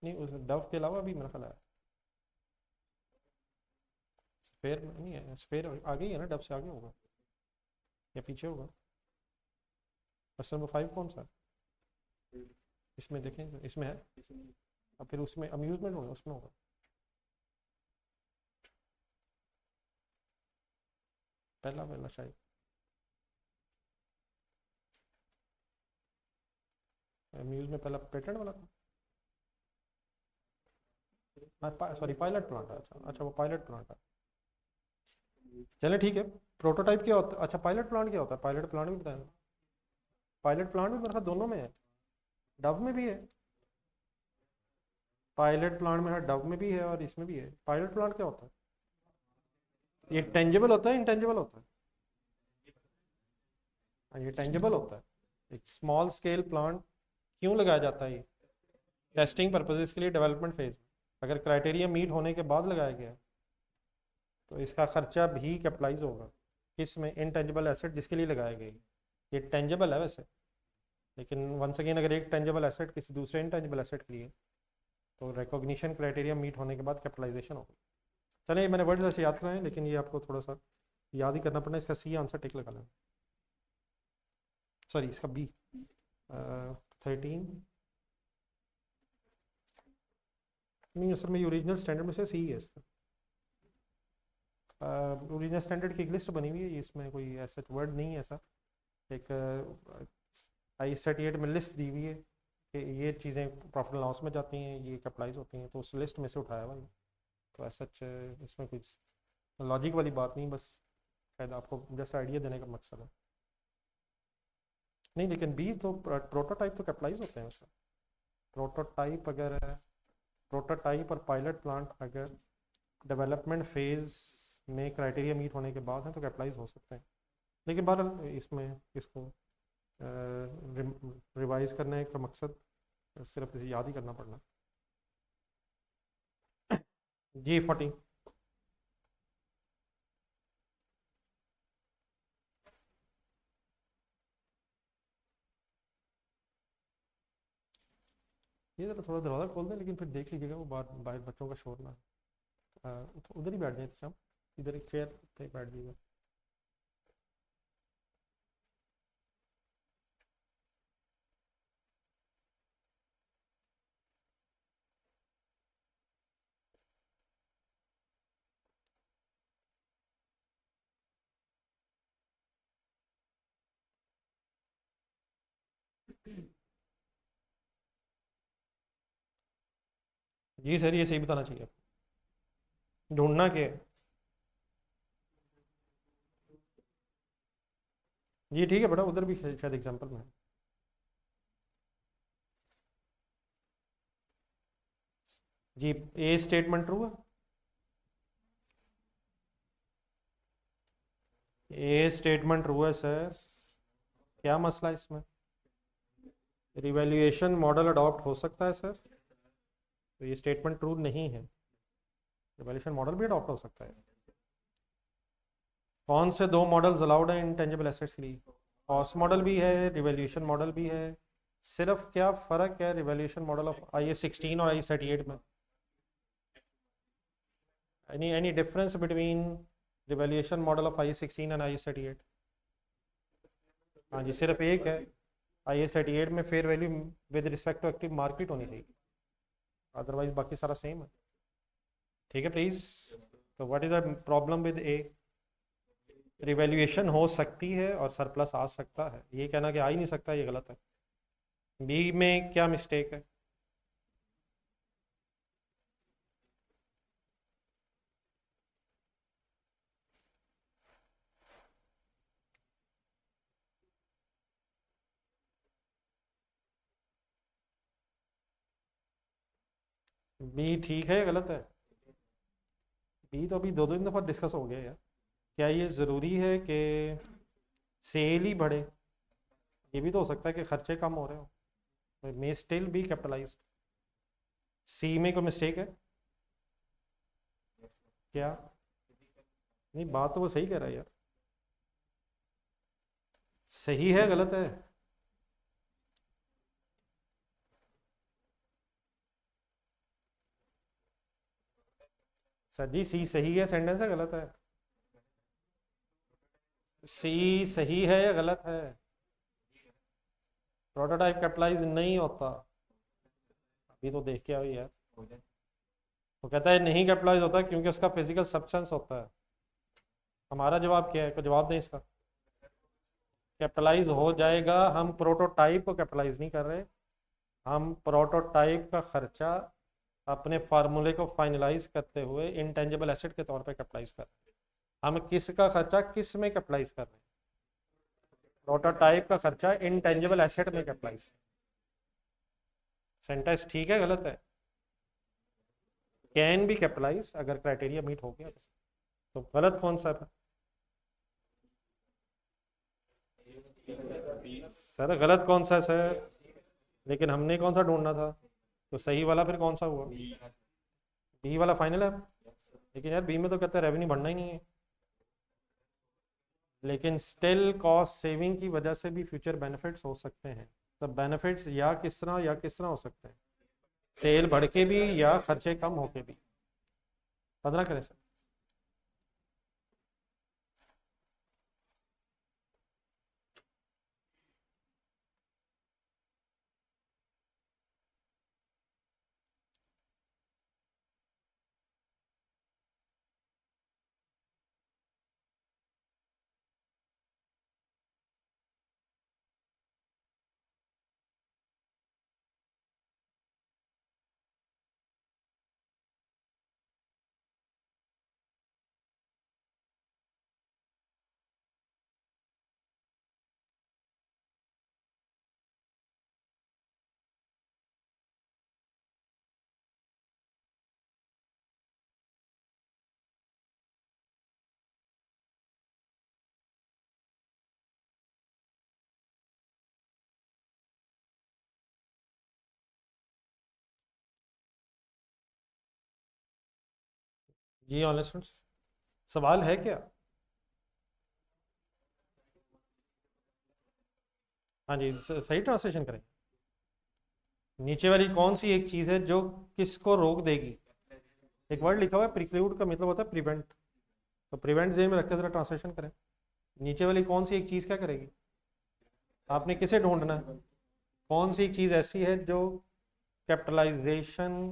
नहीं उस डव के अलावा भी मेरा ख्याल है, स्फेयर में नहीं है, स्फेयर आगे ही है ना, डव से आगे होगा या पीछे होगा। क्वेश्चन नंबर 5 कौन सा है, इसमें देखें, इसमें है, और फिर उसमें अम्यूजमेंट होगा, उसमें होगा। पहला पहला शायद म्यूज में पहला पेटेंट वाला था, सॉरी पायलट प्लांट। अच्छा अच्छा, वो पायलट प्लांट है। चले ठीक है। प्रोटोटाइप क्या होता है? अच्छा पायलट प्लांट क्या होता है? पायलट प्लांट भी बताया। पायलट प्लांट भी मेरे ख्याल दोनों में है, डव में भी है। पायलट प्लांट में है, डव में भी है और इसमें भी है। पायलट प्लांट क्या होता है? ये टेंजिबल होता है, इंटेंजिबल होता है? हाँ, ये टेंजिबल होता है। एक स्मॉल स्केल प्लांट क्यों लगाया जाता है? ये टेस्टिंग पर्पजेस के लिए, डेवलपमेंट फेज। अगर क्राइटेरिया मीट होने के बाद लगाया गया तो इसका खर्चा भी कैपिटलाइज होगा। किस में? इनटेंजिबल एसेट जिसके लिए लगाया गया। ये टेंजिबल है वैसे, लेकिन वंस अगेन अगर एक टेंजिबल एसेट किसी दूसरे इनटेंजिबल एसेट के लिए, तो रिकॉग्निशन क्राइटेरिया मीट होने के बाद कैपिटलाइजेशन होगा। चलिए मैंने वर्ड्स वैसे याद कराए, लेकिन ये आपको थोड़ा सा याद ही करना पड़ना। इसका सी आंसर टिक लगा लेना, सॉरी इसका बी 13 नहीं, असल में ओरिजिनल स्टैंडर्ड में से सी है इसका। ओरिजिनल स्टैंडर्ड की एक लिस्ट बनी हुई है, इसमें कोई ऐसा वर्ड नहीं है। ऐसा एक I-38 में लिस्ट दी हुई है कि ये चीज़ें प्रॉफिट एंड लॉस में जाती हैं, ये कैपिटलाइज होती हैं, तो उस लिस्ट में से उठाया हुआ है। तो ऐसा इसमें कुछ लॉजिक वाली बात नहीं, बस शायद आपको जस्ट आइडिया देने का मकसद है। नहीं लेकिन बी तो प्रोटोटाइप तो कैपिटलाइज होते हैं वैसे। प्रोटोटाइप अगर प्रोटोटाइप और पायलट प्लांट अगर डेवलपमेंट फेज में क्राइटेरिया मीट होने के बाद हैं तो कैपिटलाइज हो सकते हैं। लेकिन बहरहाल इसमें इसको रिवाइज करने का मकसद सिर्फ इसे याद ही करना पड़ना। G40 ये जरा थोड़ा दरवाज़ा खोल दें, लेकिन फिर देख लीजिएगा वो बाहर बाहर बच्चों का शोर ना। तो उधर ही बैठ जाए शाम, इधर एक चेयर पे बैठ जाइएगा। जी सर, ये सही बताना चाहिए। ढूंढना क्या है? जी ठीक है बेटा, उधर भी शायद एग्जाम्पल में है। जी ए स्टेटमेंट ट्रू है। ए स्टेटमेंट ट्रू है सर। क्या मसला है इसमें? रिवैल्यूएशन मॉडल अडॉप्ट हो सकता है सर, तो ये स्टेटमेंट ट्रू नहीं है। रिवैल्यूएशन मॉडल भी अडॉप्ट हो सकता है। कौन से दो मॉडल्स अलाउड हैं इंटेंजिबल एसेट्स के लिए? कॉस्ट मॉडल भी है, रिवैल्यूएशन मॉडल भी है। सिर्फ क्या फ़र्क है रिवैल्यूएशन मॉडल ऑफ I-16 और I-38 में? any difference between revaluation model of I-16 and I-38? हाँ जी, सिर्फ एक है। I-38 में fair value with respect to active market होनी चाहिए, अदरवाइज बाकी सारा सेम है। ठीक है प्लीज। तो what is the problem with A? Revaluation हो सकती है और सरप्लस आ सकता है, ये कहना कि आ ही नहीं सकता ये गलत है। बी में क्या मिस्टेक है? बी ठीक है या गलत है? बी तो अभी दो दो दफ़ा डिस्कस हो गया यार। क्या ये ज़रूरी है कि सेल ही बढ़े? ये भी तो हो सकता है कि खर्चे कम हो रहे हो। May still be capitalised. C में कोई मिस्टेक है क्या? नहीं, बात तो वो सही कह रहा है यार। सही है गलत है? सर जी सी सही है सेंटेंस है गलत है? सी सही है या गलत है? प्रोटोटाइप कैपिटलाइज नहीं होता। अभी तो देख के आओ यार। वो कहता है नहीं कैपिटलाइज होता क्योंकि उसका फिजिकल सब्सटेंस होता है। हमारा जवाब क्या है, कोई जवाब दें इसका। कैपिटलाइज हो जाएगा, हम प्रोटोटाइप को कैपिटलाइज नहीं कर रहे, हम प्रोटोटाइप का खर्चा अपने फार्मूले को फाइनलाइज करते हुए इंटेंजिबल एसेट के तौर पे कैपिटलाइज कर रहे हैं। हम किसका खर्चा किस में कैपिटलाइज कर रहे हैं? प्रोटोटाइप का खर्चा इंटेंजिबल एसेट में कैपिटलाइज। सेंटेंस ठीक है गलत है? कैन बी कैपिटलाइज अगर क्राइटेरिया मीट हो गया तो गलत कौन सा था? सर गलत कौन सा है सर? लेकिन हमने कौन सा ढूंढना था? तो सही वाला फिर कौन सा हुआ? बी वाला फाइनल है। लेकिन यार बी में तो कहते हैं रेवेन्यू बढ़ना ही नहीं है। लेकिन स्टिल कॉस्ट सेविंग की वजह से भी फ्यूचर बेनिफिट्स हो सकते हैं। तो बेनिफिट्स या किस तरह हो सकते हैं? सेल बढ़ के भी या खर्चे कम होके भी। 15 करें सर। जी ऑनलाइन सवाल है क्या? हाँ जी, सही ट्रांसलेशन करें। नीचे वाली कौन सी एक चीज है जो किसको रोक देगी? एक वर्ड लिखा हुआ है प्रिक्लूड, का मतलब होता है प्रिवेंट। तो प्रिवेंट जेन में रख के जरा ट्रांसलेशन करें। नीचे वाली कौन सी एक चीज क्या करेगी? आपने किसे ढूंढना है? कौन सी एक चीज ऐसी है जो कैपिटलाइजेशन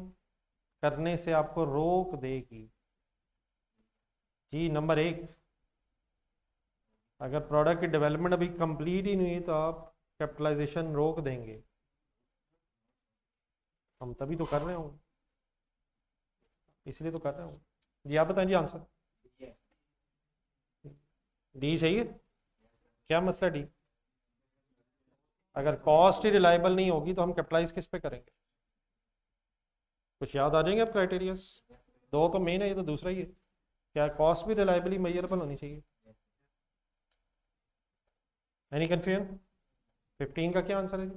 करने से आपको रोक देगी? जी नंबर एक, अगर प्रोडक्ट की डेवलपमेंट अभी कंप्लीट ही नहीं हुई तो आप कैपिटलाइजेशन रोक देंगे। हम तभी तो कर रहे हो, इसलिए तो कर रहे हो। जी आप बताएं जी आंसर। डी चाहिए? क्या मसला डी? अगर कॉस्ट ही रिलायबल नहीं होगी तो हम कैपिटलाइज किस पे करेंगे? कुछ याद आ जाएंगे अब क्राइटेरियाज? दो तो मेन है, ये तो दूसरा ही है। क्या कॉस्ट भी रिलायबली मेजरेबल होनी चाहिए? Any confusion? 15 का क्या आंसर है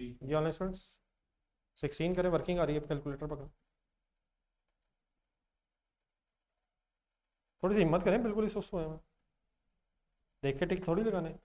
जी ऑनलाइन स्टूडेंट्स? 16 करें, वर्किंग आ रही है कैलकुलेटर पकड़। थोड़ी सी हिम्मत करें, बिल्कुल ही सुस्त हुए हैं। देख के टिक थोड़ी लगाने।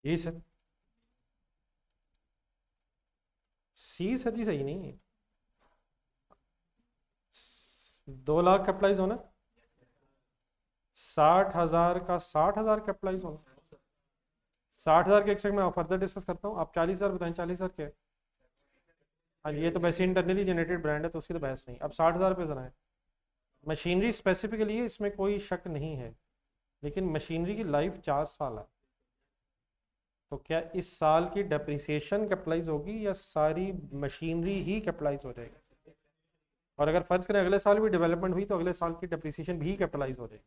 यही सर, सी सर जी सही नहीं है। 2 लाख कैपिटलाइज होना, 60,000 का 60,000 कैपिटलाइज होना। 60,000 के एक सेकंड में फर्दर डिस्कस करता हूँ, आप 40,000 बताएं, 40,000 क्या है? हाँ ये तो वैसे इंटरनली जनरेटेड ब्रांड है तो उसकी तो बहस नहीं, अब 60,000 पे जरा है। मशीनरी स्पेसिफिकली है, इसमें कोई शक नहीं है, लेकिन मशीनरी की लाइफ 4 साल है। तो क्या इस साल की डेप्रिसिएशन कैपिटलाइज होगी या सारी मशीनरी ही कैपिटलाइज हो जाएगी? और अगर फर्ज करें अगले साल भी डेवलपमेंट हुई तो अगले साल की डेप्रिसिएशन भी कैपिटलाइज हो जाएगी।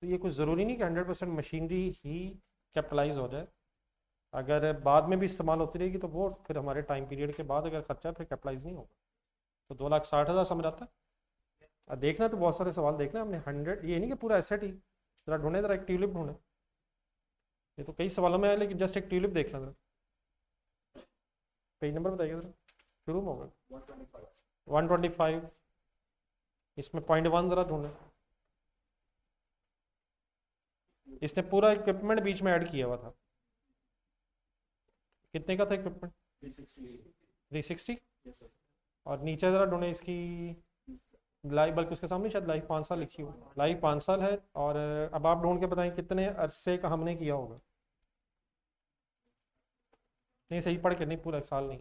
तो ये कुछ ज़रूरी नहीं कि 100% मशीनरी ही कैपिटलाइज हो जाए। अगर बाद में भी इस्तेमाल होती रहेगी तो वो फिर हमारे टाइम पीरियड के बाद अगर खर्चा फिर कैपिटलाइज नहीं होगा। तो 2,60,000 समझ आता है। अब देखना तो बहुत सारे सवाल देखना हमने, 100 ये नहीं कि पूरा एसेट ही, जरा ढूंढे, जरा एक ट्यूलिप ढूंढे। ये तो कई सवालों में है लेकिन जस्ट एक ट्यूलिप देखना जरा। पेज नंबर बताइए जरा, शुरू में होगा 125, इसमें .1 जरा ढूंढे। इसने पूरा इक्विपमेंट बीच में ऐड किया हुआ था, कितने का था इक्विपमेंट? 360। और नीचे ज़रा ढूंढे इसकी लाइफ, बल्कि उसके सामने शायद लाइफ 5 साल लिखी हो, लाइफ 5 साल है। और अब आप ढूंढ के बताएं कितने अरसे का हमने किया होगा। नहीं सही पढ़ के, नहीं पूरा साल नहीं,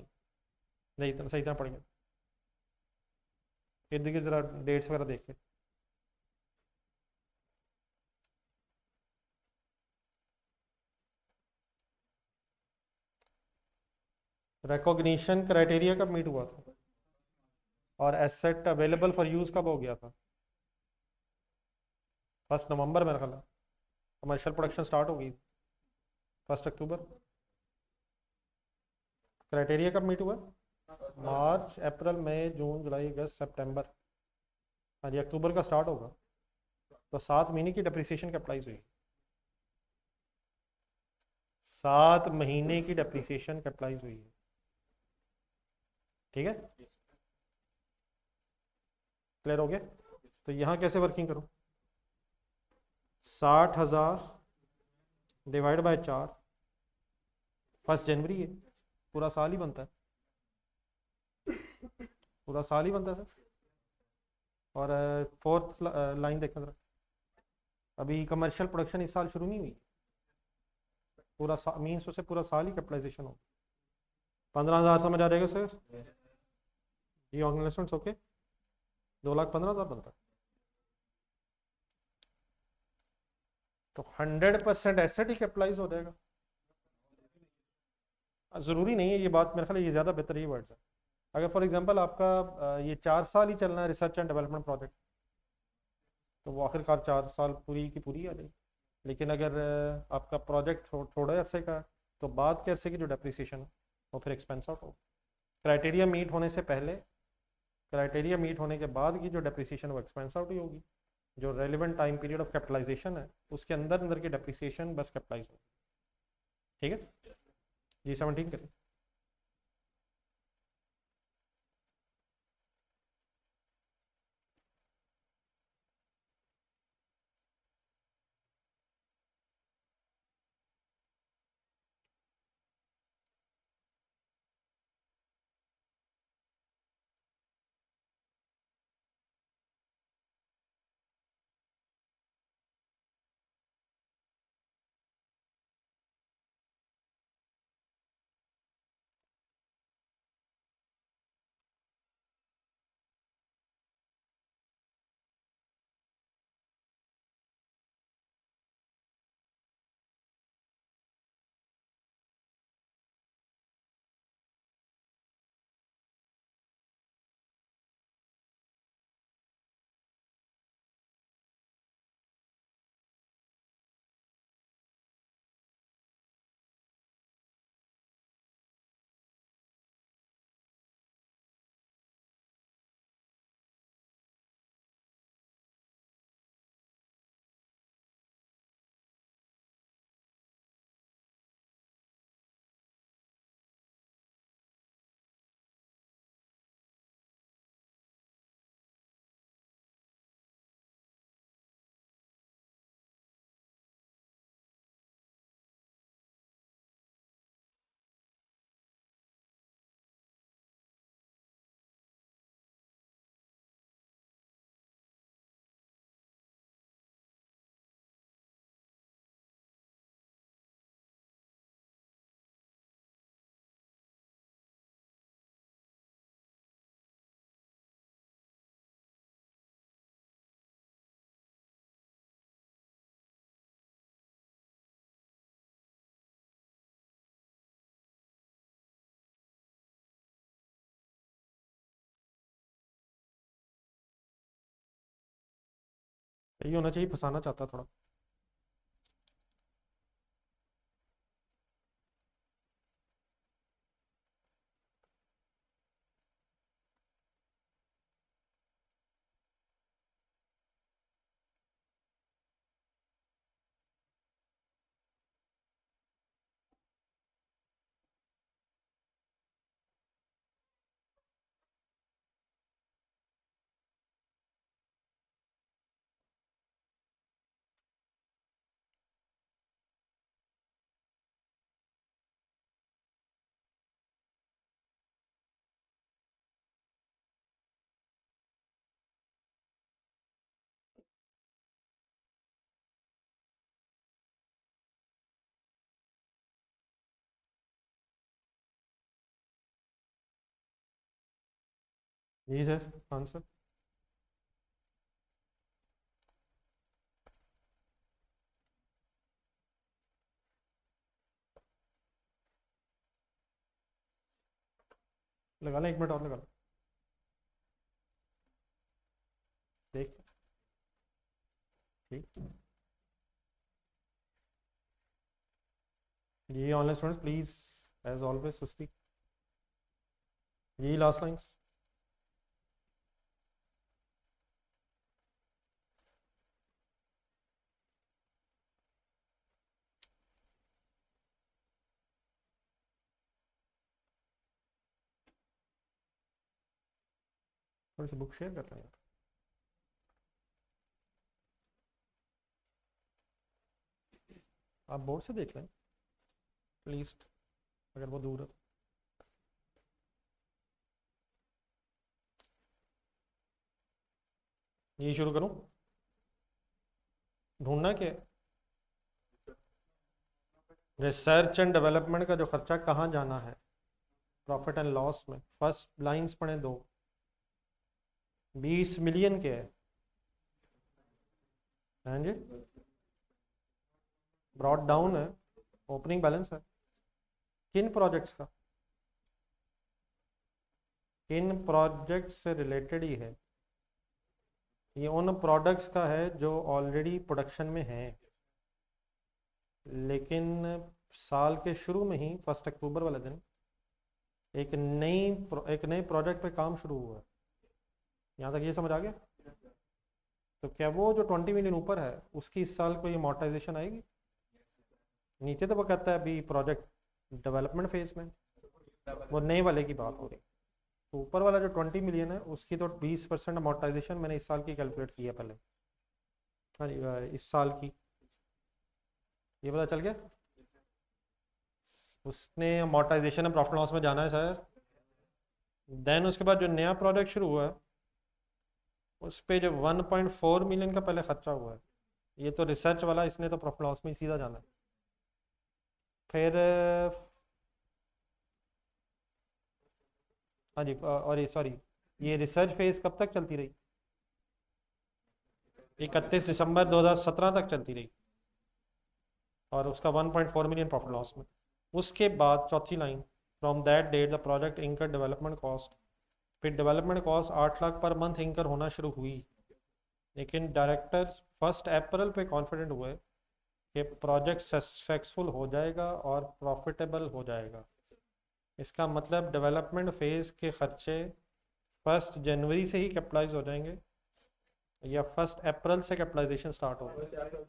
नहीं इतना सही तरह पढ़ के, फिर देखिए ज़रा डेट्स वगैरह देख के। रिकॉग्निशन क्राइटेरिया कब मीट हुआ था और एसेट अवेलेबल फॉर यूज़ कब हो गया था? 1 नवंबर मेरा ख्याल है, कमर्शियल प्रोडक्शन स्टार्ट हो गई 1 अक्टूबर। क्राइटेरिया कब मीट हुआ? मार्च, अप्रैल, मई, जून, जुलाई, अगस्त, सितंबर। हाँ जी, अक्टूबर का स्टार्ट होगा, तो 7 महीने की डिप्रिसिएशन कैपिटलाइज हुई। 7 महीने की डिप्रिसिएशन कैपिटलाइज हुई है, ठीक है, क्लियर हो गया? तो यहाँ कैसे वर्किंग करूँ? 60,000 डिवाइड बाय 4, 1 जनवरी है, पूरा साल ही बनता है, पूरा साल ही बनता है सर। और फोर्थ लाइन देखना जरा, अभी कमर्शियल प्रोडक्शन इस साल शुरू नहीं हुई, पूरा मीन्स उसे पूरा साल ही कैपिटलाइजेशन हो। 15,000 समझ आ जाएगा सर? ये ऑर्गेनाइजेशन ओके, 2,15,000 बनता है। तो 100% एसेट ही कैपिटलाइज हो जाएगा? ज़रूरी नहीं है ये बात, मेरे ख्याल ये ज़्यादा बेहतर ही वर्ड्स है। अगर फॉर एग्जांपल आपका ये 4 साल ही चलना है रिसर्च एंड डेवलपमेंट प्रोजेक्ट, तो वो आखिरकार 4 साल पूरी की पूरी आ जाएगी। लेकिन अगर आपका प्रोजेक्ट थोड़े अरसे का है, तो बाद के अरसे की जो डेप्रिसिएशन है वो फिर एक्सपेंस आउट होगा। क्राइटेरिया मीट होने से पहले, क्राइटेरिया मीट होने के बाद की जो डेप्रिसिएशन वो एक्सपेंस आउट ही होगी। जो relevant time period of capitalisation है उसके अंदर अंदर की डेप्रिसिएशन बस कैपिटलाइज होगी, ठीक है जी? 17 करें। यही होना चाहिए, फंसाना चाहता थोड़ा। जी सर, आंसर। लगा लें, 1 मिनट और लगा लें, देख। ठीक। ये online students please, as always सुस्ती। यही लास्ट लाइन्स। थोड़ी सी बुक शेयर कर लें यार, आप बोर्ड से देख लें प्लीज, अगर वो दूर है। ये शुरू करूं? ढूंढना क्या है? रिसर्च एंड डेवलपमेंट का जो खर्चा कहाँ जाना है? प्रॉफिट एंड लॉस में फर्स्ट लाइंस पढ़े दो। 20 मिलियन के है। हाँ जी, ब्रॉड डाउन है, ओपनिंग बैलेंस है। किन प्रोजेक्ट्स का? किन प्रोजेक्ट से रिलेटेड ही है? ये उन प्रोडक्ट्स का है जो ऑलरेडी प्रोडक्शन में हैं, लेकिन साल के शुरू में ही 1 अक्टूबर वाले दिन एक नए प्रोजेक्ट पे काम शुरू हुआ है। यहाँ तक ये समझ आ गया? तो क्या वो जो 20 मिलियन ऊपर है उसकी इस साल कोई अमोर्टाइजेशन आएगी? नीचे तो वो कहता है अभी प्रोजेक्ट डेवलपमेंट फेज में, वो नए वाले की बात हो रही। तो ऊपर वाला जो 20 मिलियन है उसकी तो 20% अमोर्टाइजेशन मैंने इस साल की कैलकुलेट की है पहले। हाँ जी, इस साल की। ये पता चल गया? उसने अमोर्टाइजेशन है, प्रॉफिट लॉस में जाना है सर। देन उसके बाद जो नया प्रोजेक्ट शुरू हुआ है उस पे जो 1.4 मिलियन का पहले खर्चा हुआ है, ये तो रिसर्च वाला, इसने तो प्रॉफिट लॉस में ही सीधा जाना है। फिर हाँ जी, और ये सॉरी, ये रिसर्च फेज कब तक चलती रही? 31 दिसंबर 2017 तक चलती रही, और उसका 1.4 मिलियन प्रॉफिट लॉस में। उसके बाद चौथी line, from that date the project incur development cost. फिर development cost 8 lakh per month इंकर होना शुरू हुई, लेकिन डायरेक्टर्स 1 अप्रैल पे कॉन्फिडेंट हुए कि प्रोजेक्ट सक्सेसफुल हो जाएगा और प्रॉफिटेबल हो जाएगा। इसका मतलब डेवलपमेंट फेज के खर्चे 1 जनवरी से ही कैपिटलाइज हो जाएंगे या 1 अप्रैल से कैपिटलाइजेशन स्टार्ट होगा।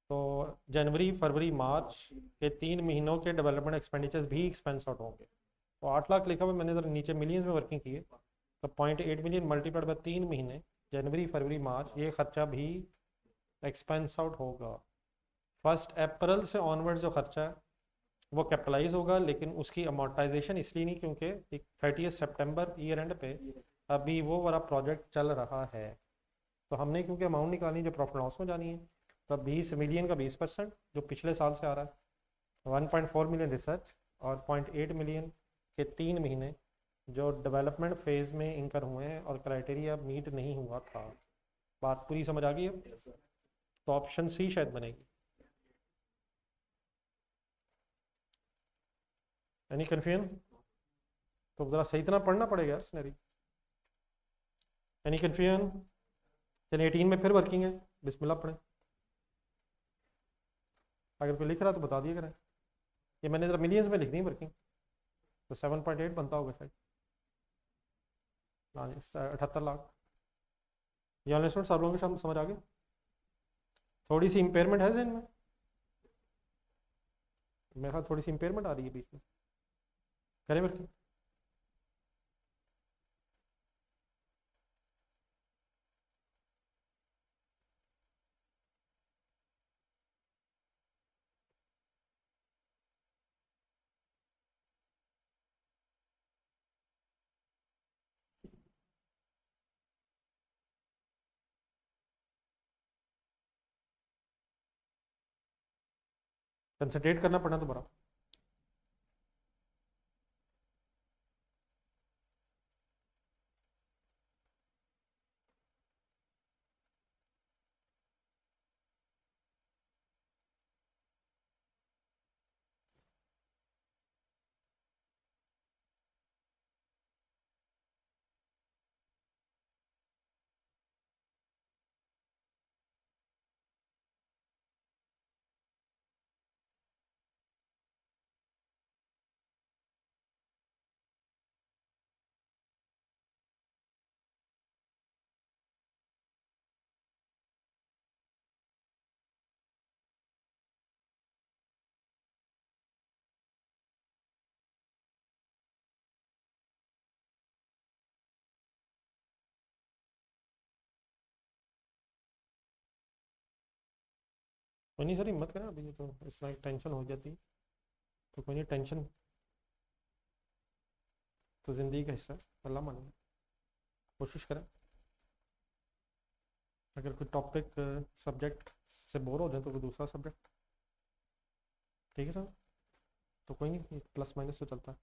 तो जनवरी फरवरी मार्च के 3 महीनों के डेवलपमेंट एक्सपेंडिचर्स भी एक्सपेंस आउट होंगे। तो 8 लाख लिखा हुआ, मैंने जरा नीचे मिलियंस में वर्किंग की है, तो 0.8 मिलियन मल्टीप्लाइड बाय 3 महीने, जनवरी फरवरी मार्च, ये खर्चा भी एक्सपेंस आउट होगा। 1 अप्रैल से ऑनवर्ड जो खर्चा है वो कैपिटलाइज होगा, लेकिन उसकी अमोर्टाइजेशन इसलिए नहीं क्योंकि 30 सितंबर ईयर एंड पे अभी वो वाला प्रोजेक्ट चल रहा है। तो हमने क्योंकि अमाउंट निकालनी जो प्रॉफिट लॉस में जानी है, तो 20 मिलियन का 20% जो पिछले साल से आ रहा है, 1.4 मिलियन रिसर्च और 0.8 मिलियन के 3 महीने जो डेवलपमेंट फेज में इंकर हुए हैं और क्राइटेरिया मीट नहीं हुआ था। बात पूरी समझ आ गई है? तो ऑप्शन सी शायद बनेगी। Any confusion? तो ज़रा सही तरह पढ़ना पड़ेगा यार सिनेरियो। Any confusion? चलिए 18 में फिर वर्किंग है। बिस्मिल्लाह पढ़ें। अगर कोई लिख रहा तो बता दिया करें। ये मैंने ज़रा मिलियंस में लिख दी वर्किंग, तो 7.8 बनता होगा शायद। हाँ जी, 78 लाख। ये ऑनलाइन स्टूडेंट सब लोगों को समझ आ गई? थोड़ी सी इम्पेयरमेंट है जहन में? मेरे ख्याल थोड़ी सी इम्पेयरमेंट आ रही है बीच में। करें वर्किंग। कंसंट्रेट करना पड़ना दोबारा। कोई नहीं सर, हिम्मत करें, अभी ये तो इस तरह टेंशन हो जाती है तो कोई नहीं, टेंशन तो ज़िंदगी का हिस्सा है, अल्लाह माने। कोशिश करें। अगर कोई टॉपिक सब्जेक्ट से बोर हो जाए तो कोई दूसरा सब्जेक्ट, ठीक है सर? तो कोई नहीं, प्लस माइनस तो चलता है।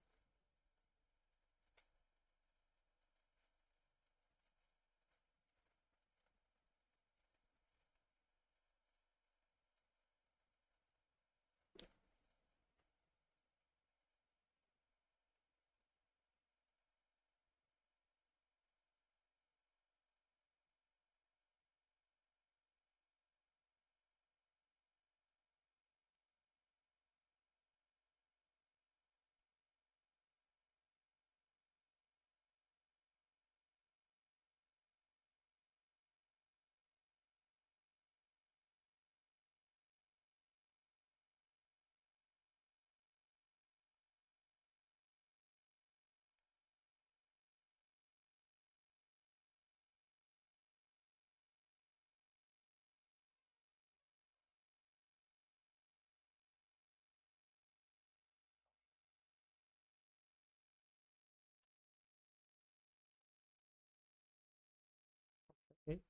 ठीक।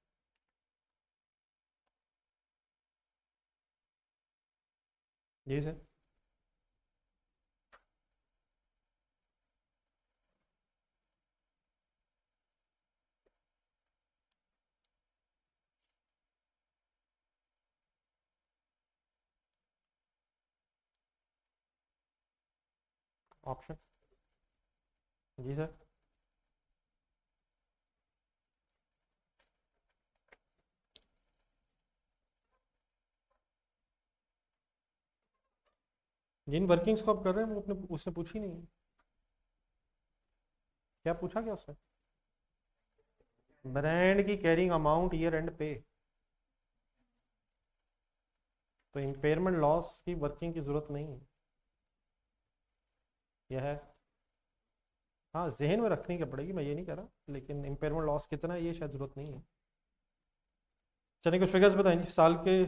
जी सर। ऑप्शन। जी सर। जिन वर्किंग्स को आप कर रहे हैं वो अपने उसने पूछी नहीं। क्या पूछा क्या उसने? ब्रांड की कैरिंग अमाउंट ईयर एंड पे। तो इम्पेयरमेंट लॉस की वर्किंग की जरूरत नहीं है। यह है। हाँ, जहन में रखनी क्या पड़ेगी, मैं ये नहीं कह रहा, लेकिन इम्पेयरमेंट लॉस कितना है ये शायद जरूरत नहीं है। चलिए कुछ फिगर्स बताएंगे साल के,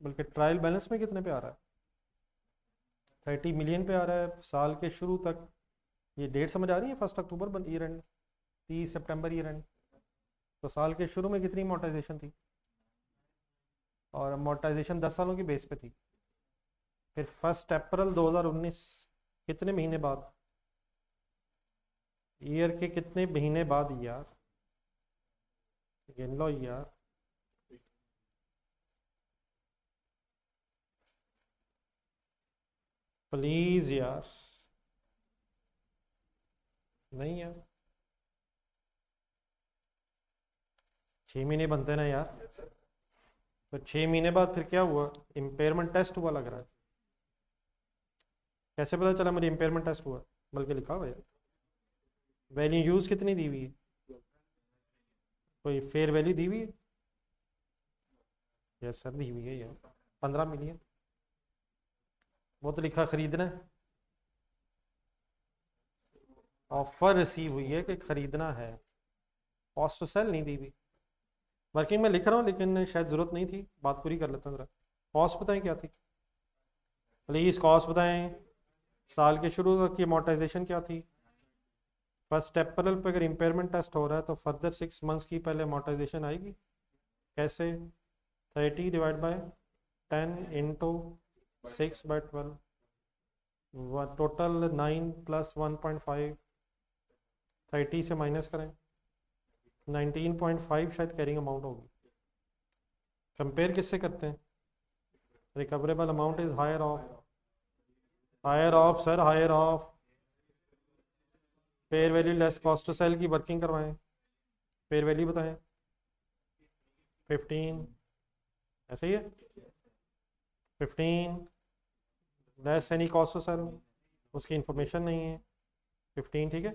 बल्कि ट्रायल बैलेंस में कितने पे आ रहा है? 30 मिलियन पे आ रहा है साल के शुरू तक। ये डेट समझ आ रही है? 1 October year end, 30 September year end. तो साल के शुरू में कितनी मोटाइजेशन थी? और मोटाइजेशन 10 सालों की बेस पे थी। फिर 1 अप्रैल 2019 कितने महीने बाद? ईयर के कितने महीने बाद यार? गिन लो यार। प्लीज यार। नहीं यार, 6 महीने बनते ना यार। तो 6 महीने बाद फिर क्या हुआ, इम्पेयरमेंट टेस्ट हुआ लग रहा है। कैसे पता चला मुझे इम्पेयरमेंट टेस्ट हुआ? बल्कि लिखा हुआ है, वैल्यू यूज कितनी दी हुई है, कोई फेयर वैल्यू दी हुई है? यस सर दी हुई है यार, 15 मिलियन। वो तो लिखा खरीदना है, ऑफर रिसीव हुई है कि खरीदना है, कॉस्ट टू सेल नहीं दी हुई। वर्किंग में लिख रहा हूँ लेकिन शायद ज़रूरत नहीं थी, बात पूरी कर लेता हूँ ज़रा। कॉस्ट बताएं क्या थी, प्लीज़ कॉस्ट बताएं। साल के शुरू तक की अमोर्टाइजेशन क्या थी? फर्स्ट अप्रैल पे अगर इम्पेयरमेंट टेस्ट हो रहा है तो फर्दर 6 मंथ्स की पहले अमोर्टाइजेशन आएगी। कैसे? 30/10 इंटू 6/12, टोटल 9 + 1.5, 30 से माइनस करें, 19.5 शायद कैरिंग अमाउंट होगी। कंपेयर किससे करते हैं? Recoverable amount is higher of sir, higher of fair value less cost to sell की वर्किंग करवाएं। फेयर वैल्यू बताएं। 15, ऐसे ही है, 15 less any cost to sell, उसकी इंफॉर्मेशन नहीं है, 15 ठीक है।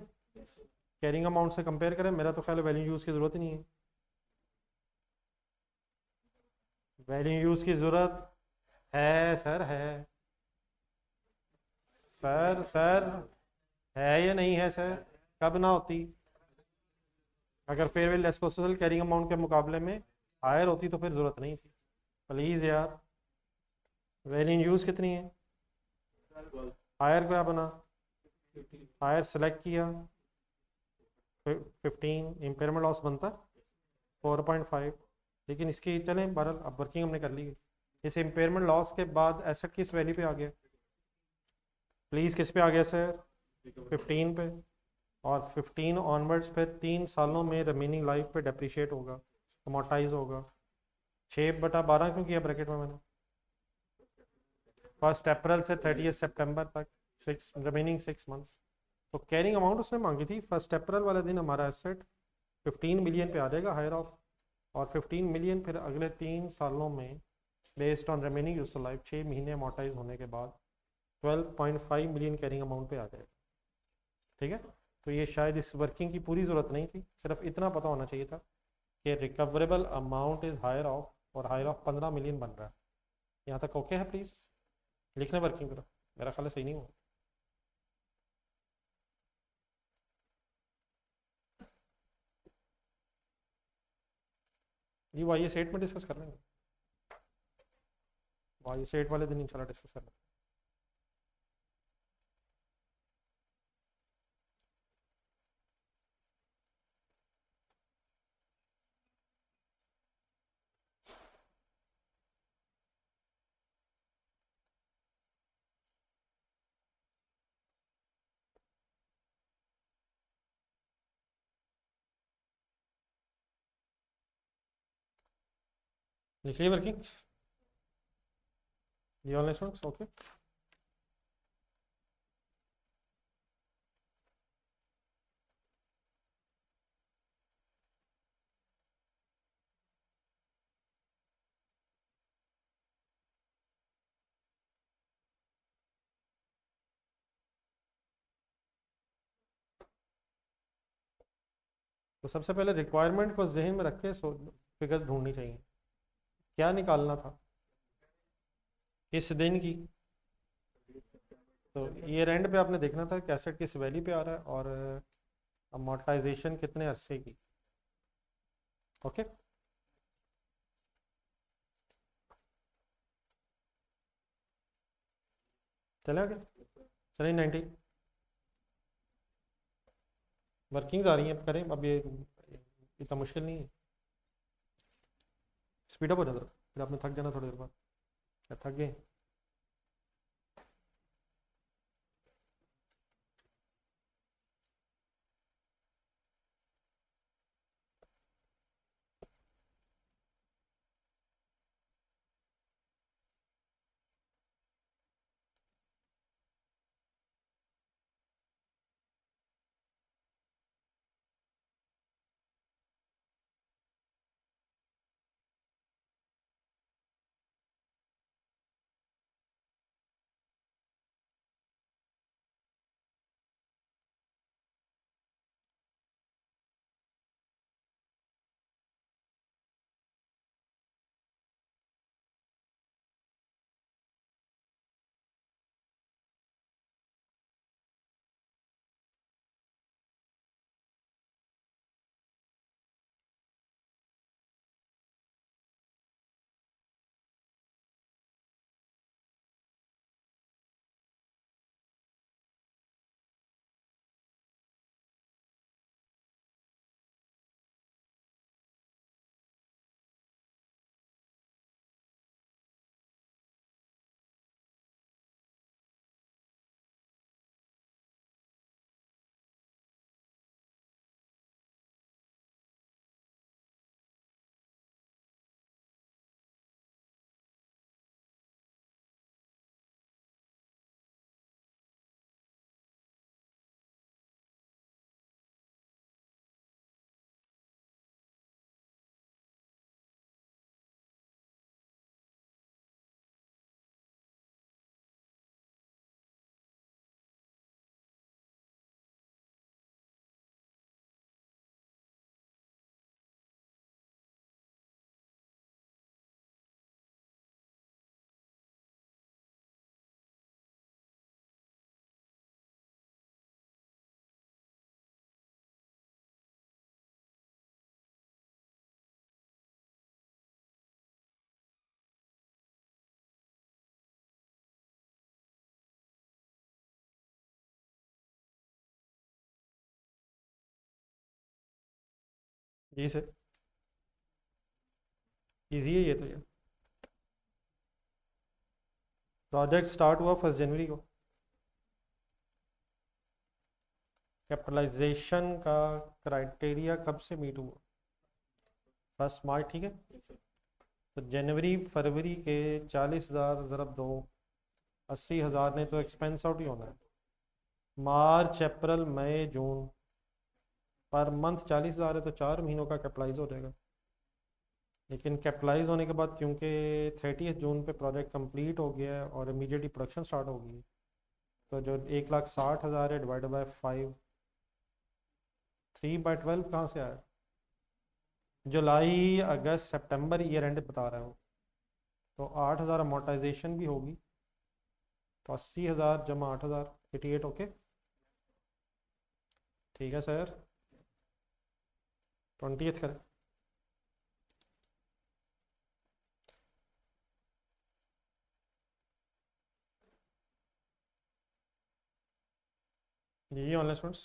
कैरिंग अमाउंट से कंपेयर करें, मेरा तो ख्याल है वैल्यू यूज़ की ज़रूरत ही नहीं है। वैल्यू यूज़ की ज़रूरत है सर, है सर, सर है या नहीं है सर? कब ना होती? अगर fair value less cost to sell carrying amount के मुकाबले में हायर होती तो फिर ज़रूरत नहीं थी। प्लीज़ यार, वैल्यू यूज़ कितनी है? हायर क्या बना? हायर सेलेक्ट किया, 15 इम्पेयरमेंट लॉस बनता 4.5। लेकिन इसकी चलें बहरहाल, अब वर्किंग हमने कर ली है। इस इम्पेयरमेंट लॉस के बाद एसेट किस वैल्यू पे आ गया? प्लीज़ किस पे आ गया सर? 15 पे। और 15 ऑनवर्ड्स फिर 3 सालों में रिमेनिंग लाइफ पे डेप्रिशिएट होगा, अमोर्टाइज होगा। 6/12 क्यों किया ब्रैकेट में मैंने? 1 अप्रैल से 30 सितंबर तक, 6 मंथ्स। तो कैरिंग अमाउंट उसने मांगी थी, 1 अप्रैल वाले दिन हमारा एसेट 15 मिलियन पे आ जाएगा हायर ऑफ, और 15 मिलियन फिर अगले 3 सालों में based on remaining useful life 6 महीने अमोर्टाइज होने के बाद 12.5 मिलियन कैरिंग अमाउंट पे आ जाएगा। ठीक है, तो ये शायद इस वर्किंग की पूरी ज़रूरत नहीं थी, सिर्फ इतना पता होना चाहिए था कि recoverable amount is higher of, और हायर ऑफ 15 मिलियन बन रहा है। यहाँ तक ओके है? प्लीज़ लिखना वर्किंग करो, मेरा ख्याल है सही नहीं हुआ। ये वाई सेट में डिस्कस कर लेंगे, वाई सेट वाले दिन इंशाल्लाह डिस्कस कर लेंगे। लिख लिया वर्किंग, ये ऑनलाइन स्टूडेंट्स ओके। तो सबसे पहले रिक्वायरमेंट को जहन में रख के फिगर ढूंढनी चाहिए, क्या निकालना था, किस दिन की। तो ये एंड पे आपने देखना था कि एसेट किस वैल्यू पे आ रहा है और अमोर्टाइजेशन कितने अरसे की। ओके, चले आगे, चलिए 90 वर्किंग्स आ रही हैं, अब करें, अब ये इतना मुश्किल नहीं है। स्पीड अप हो जाता, फिर आपने थक जाना थोड़ी देर बाद, या थक गए। जी से इजी है ये तो। ये प्रोजेक्ट स्टार्ट हुआ 1 जनवरी को। कैपिटलाइजेशन का क्राइटेरिया कब से मीट हुआ? 1 मार्च, ठीक है। तो जनवरी फरवरी के 40,000 ज़रब दो, 80,000 ने तो एक्सपेंस आउट ही होना है। मार्च अप्रैल मई जून, पर मंथ 40,000 है तो 4 महीनों का कैपिटलाइज हो जाएगा। लेकिन कैपिटलाइज होने के बाद क्योंकि 30 जून पे प्रोजेक्ट कंप्लीट हो गया है और इमीडिएटली प्रोडक्शन स्टार्ट हो गई है, तो जो 1,60,000 है डिवाइडेड बाय 5, 3/12 कहाँ से आया? जुलाई अगस्त सितंबर ईयर एंड बता रहा हूँ। तो 8,000 अमोर्टाइजेशन भी होगी, तो 80,000 जमा 8,000, 88। ओके ठीक है सर, 20th करें। जी ऑनलाइन स्टूडेंट्स,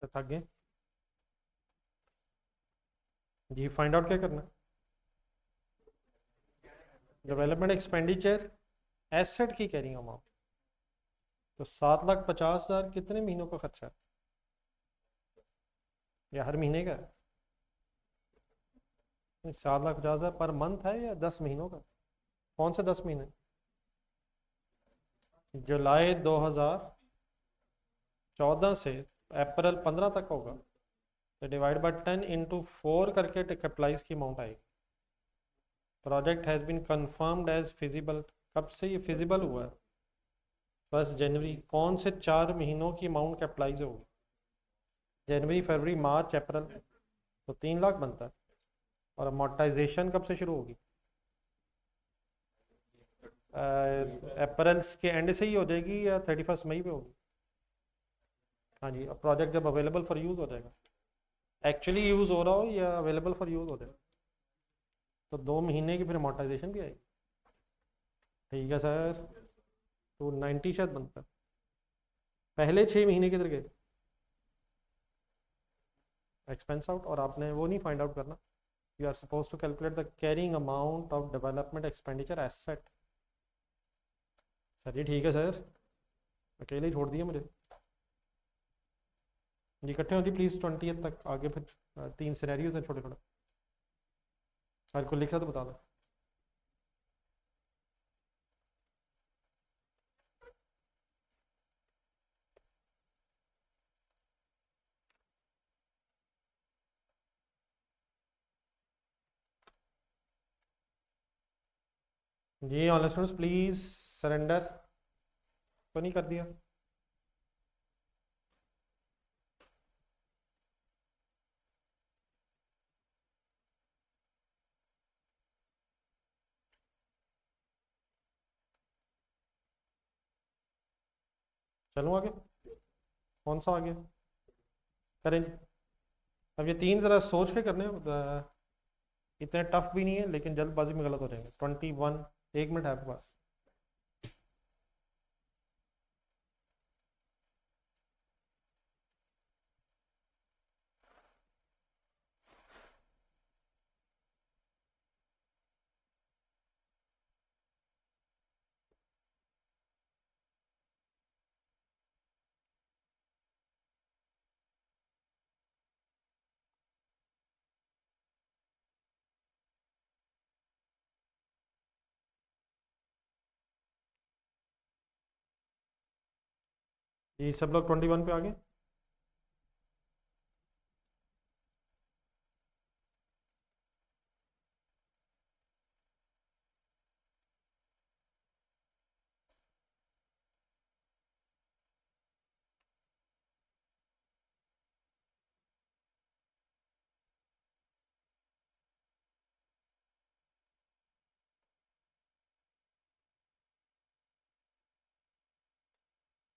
तो थक गए जी। फाइंड आउट क्या करना? डेवलपमेंट एक्सपेंडिचर एसेट की कह रही हूँ अमाउंट। तो 7,50,000 कितने महीनों का खर्चा है? या हर महीने का है? 7,50,000 पर मंथ है या 10 महीनों का? कौन से 10 महीने? जुलाई 2014 से अप्रैल 15 तक होगा, तो डिवाइड बाय 10 × 4 करके कैपिटलाइज की अमाउंट आएगी। Project has been confirmed as feasible, कब से ये फिजिबल हुआ है? 1 जनवरी। कौन से 4 महीनों की अमाउंट कैपिटलाइज होगी? जनवरी फरवरी मार्च अप्रैल, तो 3 लाख बनता है। और अमोर्टाइजेशन कब से शुरू होगी? अप्रैल के एंड से ही हो जाएगी या 31 मई पे होगी? हाँ जी, अब प्रोजेक्ट जब अवेलेबल फॉर यूज़ हो जाएगा। एक्चुअली यूज़ हो रहा हो या अवेलेबल फॉर यूज़ हो जाए, तो 2 महीने की फिर अमोर्टाइजेशन भी आएगी। ठीक है सर, तो 90 शायद बनता है। पहले 6 महीने किधर गए, एक्सपेंस आउट, और आपने वो नहीं फाइंड आउट करना। You are suppose to calculate the carrying amount of development expenditure asset. Sir ये ठीक है सर, अकेले ही छोड़ दिया मुझे। जी इकट्ठे होती प्लीज़ 20th तक, आगे फिर 3 सिनेरियोज हैं छोटे छोटे। हर को लिख रहा तो बता दो। जी ऑल स्टूडेंट्स प्लीज़ सरेंडर, तो नहीं कर दिया। चलूँ आगे, कौन सा आगे करें जी। अब ये 3 ज़रा सोच के करने हैं, इतने टफ भी नहीं है लेकिन जल्दबाजी में गलत हो जाएंगे। 21, 1 मिनट है आपके पास। ये सब लोग 21 पे आ गए।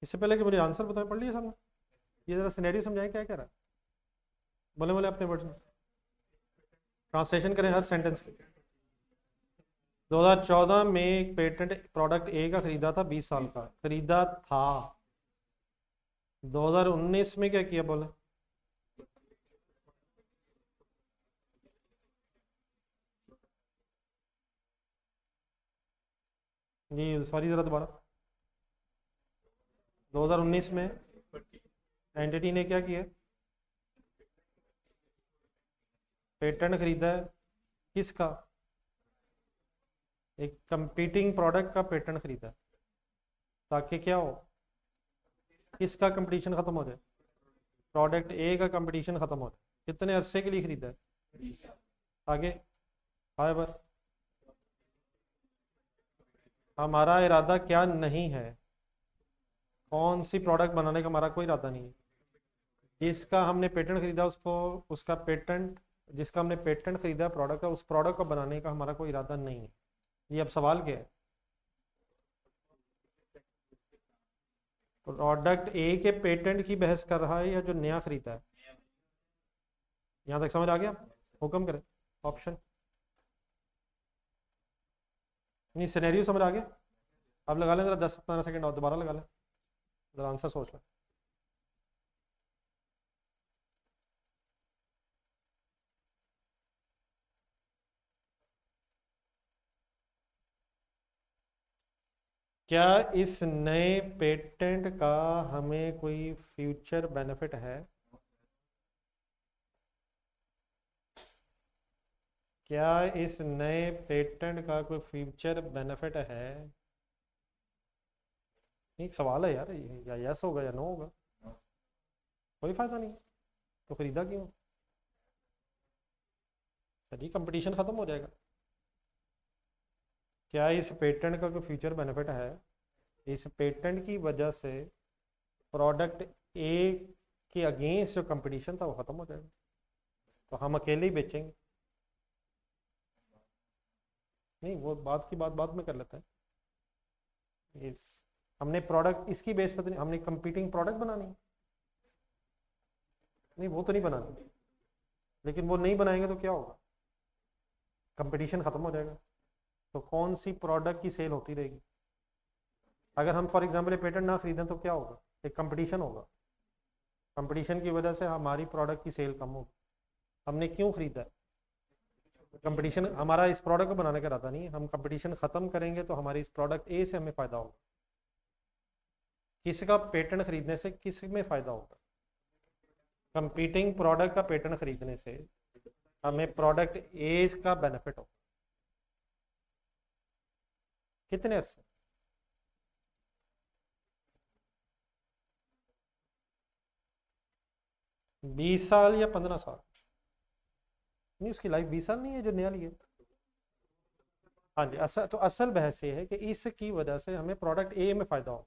इससे पहले कि मुझे आंसर बताएं, पढ़ लिया सबने? ये जरा सिनेरियो समझाएं क्या कह रहा है, बोले बोले अपने वर्ड्स में ट्रांसलेशन करें हर सेंटेंस की। 2014 में एक पेटेंट प्रोडक्ट ए का खरीदा था, 20 साल का खरीदा था। 2019 में क्या किया बोले? जी सॉरी जरा दोबारा। 2019 में एंटिटी ने क्या किया, पेटेंट खरीदा है, किसका? एक कंपीटिंग प्रोडक्ट का पेटेंट खरीदा है, ताकि क्या हो, किसका कंपटीशन खत्म हो जाए, प्रोडक्ट ए का कंपटीशन खत्म हो जाए। कितने अरसे के लिए खरीदा है? आगे हाय बर, हमारा इरादा क्या नहीं है, कौन सी प्रोडक्ट बनाने का हमारा कोई इरादा नहीं है। जिसका हमने पेटेंट खरीदा उसको, उसका पेटेंट, जिसका हमने पेटेंट खरीदा प्रोडक्ट का, उस प्रोडक्ट को बनाने का हमारा कोई इरादा नहीं है। ये अब सवाल क्या है, प्रोडक्ट ए के पेटेंट की बहस कर रहा है या जो नया खरीदा है? यहाँ तक समझ आ गया? हुक्म करें ऑप्शन। नहीं सिनेरियो समझ आ गया? अब लगा लें जरा 10-15 सेकंड और दोबारा लगा लें, जरा आंसर सोच लें। क्या इस नए पेटेंट का हमें कोई फ्यूचर बेनिफिट है? क्या इस नए पेटेंट का कोई फ्यूचर बेनिफिट है? एक सवाल है यार, या यस होगा या नो होगा। कोई फायदा नहीं, तो खरीदा क्यों? सर जी कंपटीशन खत्म हो जाएगा। क्या इस पेटेंट का कोई फ्यूचर बेनिफिट है? इस पेटेंट की वजह से प्रोडक्ट ए के अगेंस्ट जो कंपटीशन था वो खत्म हो जाएगा, तो हम अकेले ही बेचेंगे। नहीं वो बात की बात बाद में कर लेते हैं। इस हमने प्रोडक्ट इसकी बेस पर तो नहीं, हमने कंपीटिंग प्रोडक्ट बनानी, नहीं वो तो नहीं बनानी। लेकिन वो नहीं बनाएंगे तो क्या होगा, कंपटीशन ख़त्म हो जाएगा। तो कौन सी प्रोडक्ट की सेल होती रहेगी? अगर हम फॉर एग्जांपल पेटेंट ना खरीदें तो क्या होगा, एक कंपटीशन होगा, कंपटीशन की वजह से हमारी प्रोडक्ट की सेल कम होगी। हमने क्यों खरीदा है? कंपटीशन, हमारा इस प्रोडक्ट को बनाने का इरादा नहीं है, हम कंपटीशन ख़त्म करेंगे तो हमारी इस प्रोडक्ट ए से हमें फ़ायदा होगा। किसका पेटेंट खरीदने से किस में फ़ायदा होगा? कंपीटिंग प्रोडक्ट का पेटेंट खरीदने से हमें प्रोडक्ट ए का बेनिफिट होगा। कितने अरसे? 20 साल या 15 साल? नहीं, उसकी लाइफ 20 साल नहीं है जो नया लिया। हाँ जी, असल बहस ये है कि इसकी वजह से हमें प्रोडक्ट ए में फ़ायदा होगा,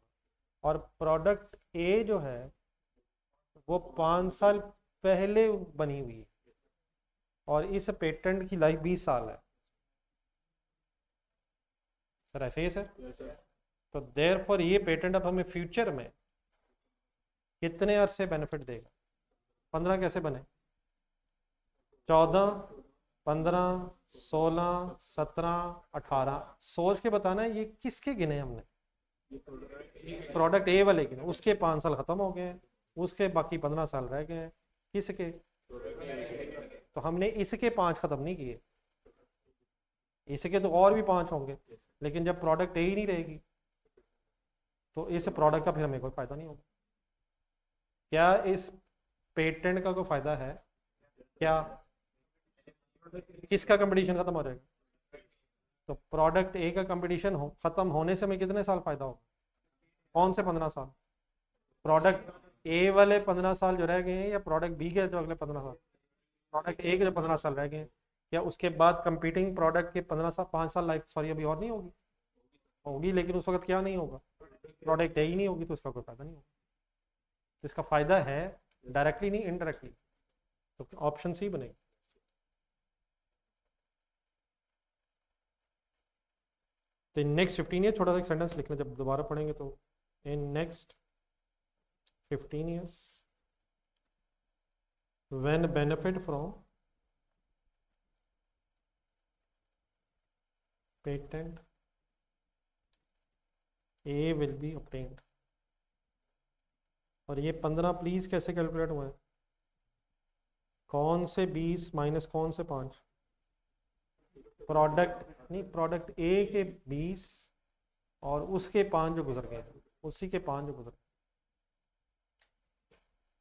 और प्रोडक्ट ए जो है वो 5 साल पहले बनी हुई है, और इस पेटेंट की लाइफ 20 साल है। सर ऐसे ही है सर। तो देयरफॉर ये पेटेंट अब हमें फ्यूचर में कितने अरसे बेनिफिट देगा? 15 कैसे बने? 14, 15, 16, 17, 18। सोच के बताना है ये किसके गिने हमने? प्रोडक्ट ए वाले गिने, उसके 5 साल खत्म हो गए हैं, उसके बाकी 15 साल रह गए हैं। किसके? तो हमने इसके 5 खत्म नहीं किए, इसके तो और भी 5 होंगे, लेकिन जब प्रोडक्ट ए ही नहीं रहेगी तो इस प्रोडक्ट का फिर हमें कोई फायदा नहीं होगा। क्या इस पेटेंट का कोई फायदा है? क्या किसका कंपटीशन खत्म हो जाएगा? तो प्रोडक्ट ए का कंपटीशन खत्म होने से हमें कितने साल फायदा होगा? कौन से 15 साल? प्रोडक्ट ए वाले 15 साल जो रह गए हैं, या प्रोडक्ट बी के जो अगले 15 साल? प्रोडक्ट ए के जो 15 साल रह गए हैं, क्या उसके बाद कंपीटिंग प्रोडक्ट के 15 साल 5 साल लाइफ सॉरी अभी और नहीं होगी? होगी, लेकिन उस वक्त क्या नहीं होगा, प्रोडक्ट ए ही नहीं होगी, तो इसका कोई फायदा नहीं होगा। तो इसका फायदा है डायरेक्टली नहीं, इनडायरेक्टली। तो ऑप्शन सी बनेगी। तो नेक्स्ट 15 ईयर, छोटा सा एक सेंटेंस लिखना जब दोबारा पढ़ेंगे तो, in next 15 years when benefit from patent A will be obtained। और ये 15 प्लीज कैसे कैलकुलेट हुआ है? कौन से 20 माइनस कौन से 5? प्रोडक्ट नहीं, प्रोडक्ट ए के 20 और उसके 5 जो गुजर गए, उसी के 5 जो गुजर गए।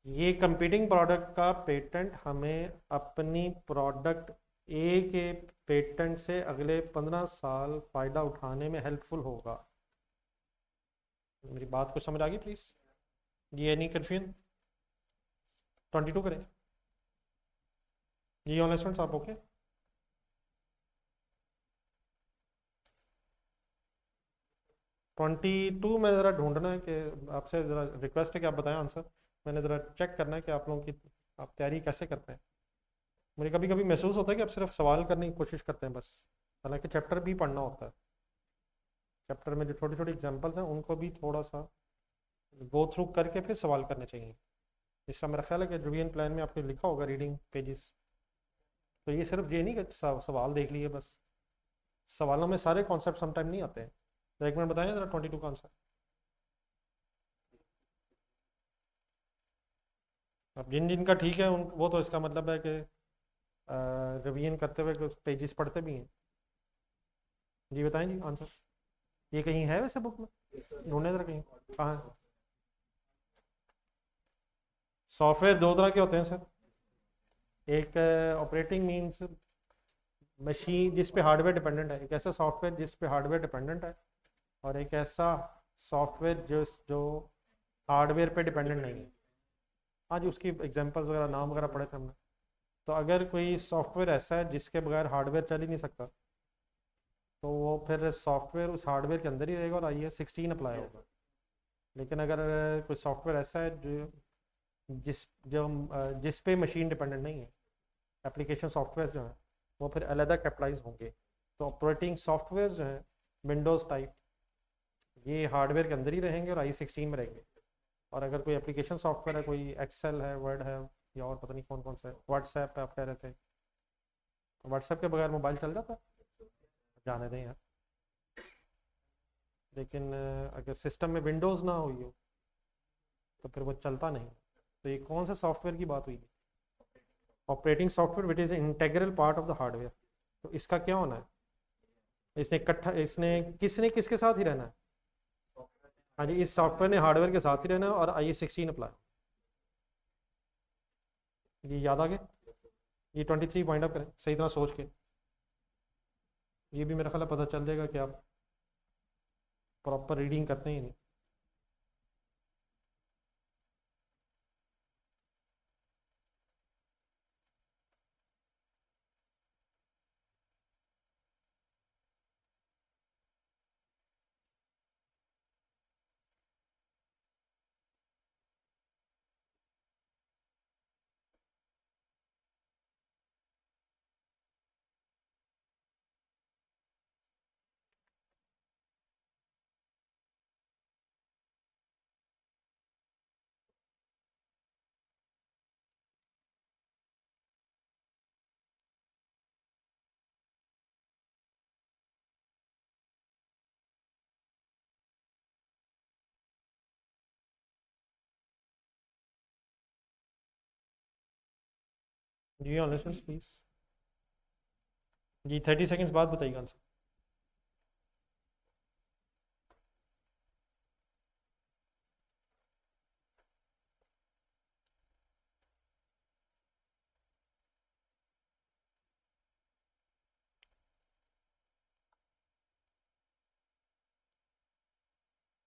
ये कंपीटिंग प्रोडक्ट का पेटेंट हमें अपनी प्रोडक्ट ए के पेटेंट से अगले 15 साल फायदा उठाने में हेल्पफुल होगा। मेरी बात को समझ आ गई प्लीज? ये नहीं कन्फ्यूजन? 22 करें जी ऑनलाइन स्टूडेंट्स, आप ओके? ट्वेंटी टू में ज़रा ढूंढना है कि आपसे ज़रा रिक्वेस्ट है कि आप बताएं आंसर। मैंने ज़रा चेक करना है कि आप लोगों की आप तैयारी कैसे करते हैं। मुझे कभी कभी महसूस होता है कि आप सिर्फ सवाल करने की कोशिश करते हैं बस, हालांकि चैप्टर भी पढ़ना होता है। चैप्टर में जो छोटी छोटी एग्जांपल्स हैं उनको भी थोड़ा सा गो थ्रू करके फिर सवाल करने चाहिए। इसका मेरा ख्याल है कि रिवीजन प्लान में आपको लिखा होगा रीडिंग पेजेस, तो ये सिर्फ ये नहीं कि सवाल देख लिए बस, सवालों में सारे कॉन्सेप्ट समटाइम नहीं आते हैं। तो एक मिनट बताएं ज़रा 22 का आंसर। अब जिन जिन का ठीक है उन वो तो इसका मतलब है कि रिवीजन करते हुए पेजेस पढ़ते भी हैं। जी बताएं जी आंसर। ये कहीं है वैसे बुक में? ढूंढने जरा कहीं, कहाँ है? सॉफ्टवेयर दो तरह के होते हैं सर। एक ऑपरेटिंग मीन्स मशीन जिस पे हार्डवेयर डिपेंडेंट है, एक ऐसा सॉफ्टवेयर जिस पे हार्डवेयर डिपेंडेंट है, और एक ऐसा सॉफ्टवेयर जो हार्डवेयर पे डिपेंडेंट नहीं है। हाँ जी, उसकी एग्जांपल्स वगैरह नाम वगैरह पढ़े थे हमने। तो अगर कोई सॉफ्टवेयर ऐसा है जिसके बगैर हार्डवेयर चल ही नहीं सकता, तो वो फिर सॉफ्टवेयर उस हार्डवेयर के अंदर ही रहेगा और IAS 16 अप्लाई होगा। लेकिन अगर कोई सॉफ्टवेयर ऐसा है जिस पे मशीन डिपेंडेंट नहीं है, एप्लीकेशन सॉफ्टवेयर जो हैं वो फिर अलग कैपिटलाइज होंगे। तो ऑपरेटिंग सॉफ्टवेयर जो हैं विंडोज़ टाइप, ये हार्डवेयर के अंदर ही रहेंगे और IAS 16 में रहेंगे। और अगर कोई एप्लीकेशन सॉफ्टवेयर है, कोई एक्सेल है, वर्ड है, या और पता नहीं कौन कौन सा है। व्हाट्सएप पे आप कह रहे थे, व्हाट्सएप के बगैर मोबाइल चल जाता? जाने दें यार। लेकिन अगर सिस्टम में विंडोज़ ना हुई हो तो फिर वो चलता नहीं। तो ये कौन सा सॉफ्टवेयर की बात हुई? Operating software which is integral part of the hardware. तो इसका क्या होना है? इसने इकट्ठा, इसने किसने किसके साथ ही रहना है? हाँ जी, इस सॉफ्टवेयर ने हार्डवेयर के साथ ही रहना है। और IE16 अप्लाई, ये याद आ गया। ये 23 पॉइंट अप करें सही तरह सोच के। ये भी मेरा ख्याल है पता चल जाएगा कि आप प्रॉपर रीडिंग करते ही नहीं। जी ऑन लिसन्स प्लीज। जी 30 सेकेंड्स बाद बताइएगा आंसर।